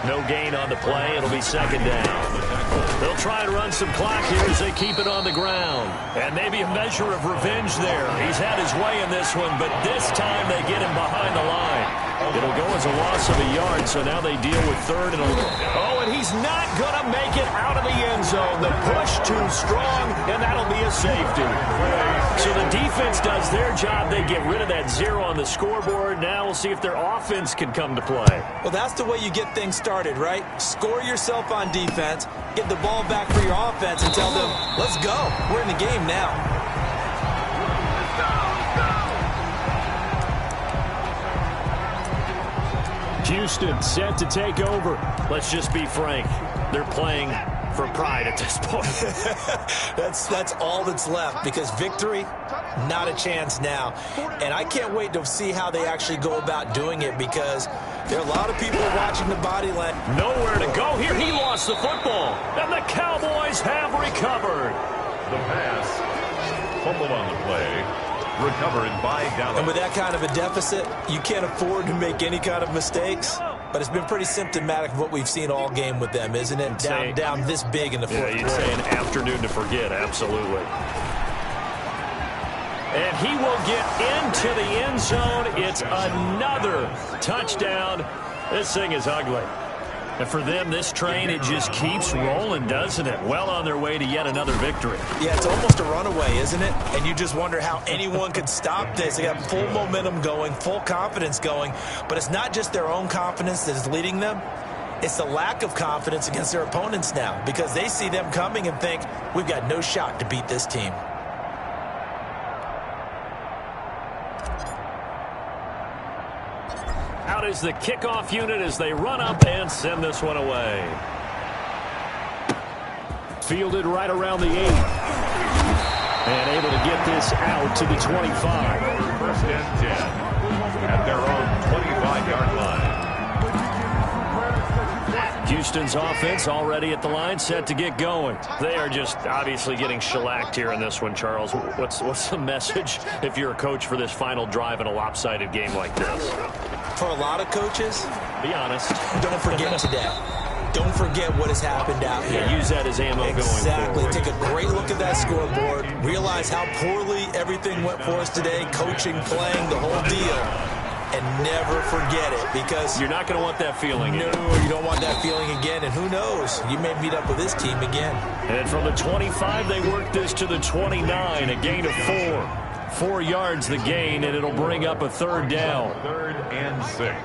S3: No gain on the play. It'll be 2nd down. They'll try and run some clock here as they keep it on the ground. And maybe a measure of revenge there. He's had his way in this one, but this time they get him behind the line. It'll go as a loss of a yard, so now they deal with 3rd and 11. Oh, and he's not going to make it out of the end zone. The push too strong, and that'll be a safety. So the defense does their job. They get rid of that 0 on the scoreboard. Now we'll see if their offense can come to play.
S4: Well, that's the way you get things started, right? Score yourself on defense, get the ball back for your offense, and tell them, let's go. We're in the game now.
S3: Houston set to take over. Let's just be frank. They're playing for pride at this point.
S4: That's all that's left, because victory, not a chance now. And I can't wait to see how they actually go about doing it, because there are a lot of people watching the body line.
S3: Nowhere to go here. He lost the football, and the Cowboys have recovered.
S2: The pass, fumbled on the play. Recovered by Dallas.
S4: And with that kind of a deficit, you can't afford to make any kind of mistakes. But it's been pretty symptomatic of what we've seen all game with them, isn't it? Down this big in the 4th quarter.
S3: Yeah, you'd say an afternoon to forget, absolutely. And he will get into the end zone. It's another touchdown. This thing is ugly. And for them, this train, it just keeps rolling, doesn't it? Well on their way to yet another victory.
S4: Yeah, it's almost a runaway, isn't it? And you just wonder how anyone could stop this. They got full momentum going, full confidence going. But it's not just their own confidence that is leading them. It's the lack of confidence against their opponents now, because they see them coming and think, we've got no shot to beat this team.
S3: Out is the kickoff unit as they run up and send this one away. Fielded right around the 8. And able to get this out to the 25.
S2: 1st and 10 at their own 25-yard line.
S3: Houston's offense already at the line, set to get going. They are just obviously getting shellacked here in this one, Charles. What's the message if you're a coach for this final drive in a lopsided game like this?
S4: For a lot of coaches,
S3: be honest,
S4: don't forget today. Don't forget what has happened out here.
S3: Yeah, use that as ammo going forward.
S4: Exactly. Take a great look at that scoreboard. Realize how poorly everything went for us today. Coaching, playing, the whole deal. And never forget it, because
S3: you're not going to want that feeling.
S4: No, you don't want that feeling again. And who knows? You may meet up with this team again.
S3: And from the 25, they work this to the 29. A gain of 4. 4 yards the gain, and it'll bring up a 3rd down.
S2: 3rd and 6.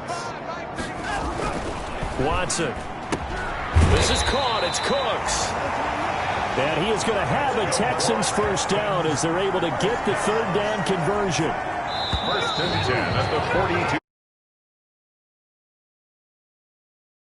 S3: Watson. This is caught. It's Cooks. And he is going to have a Texans 1st down as they're able to get the 3rd down conversion.
S2: 1st and 10 at the 42.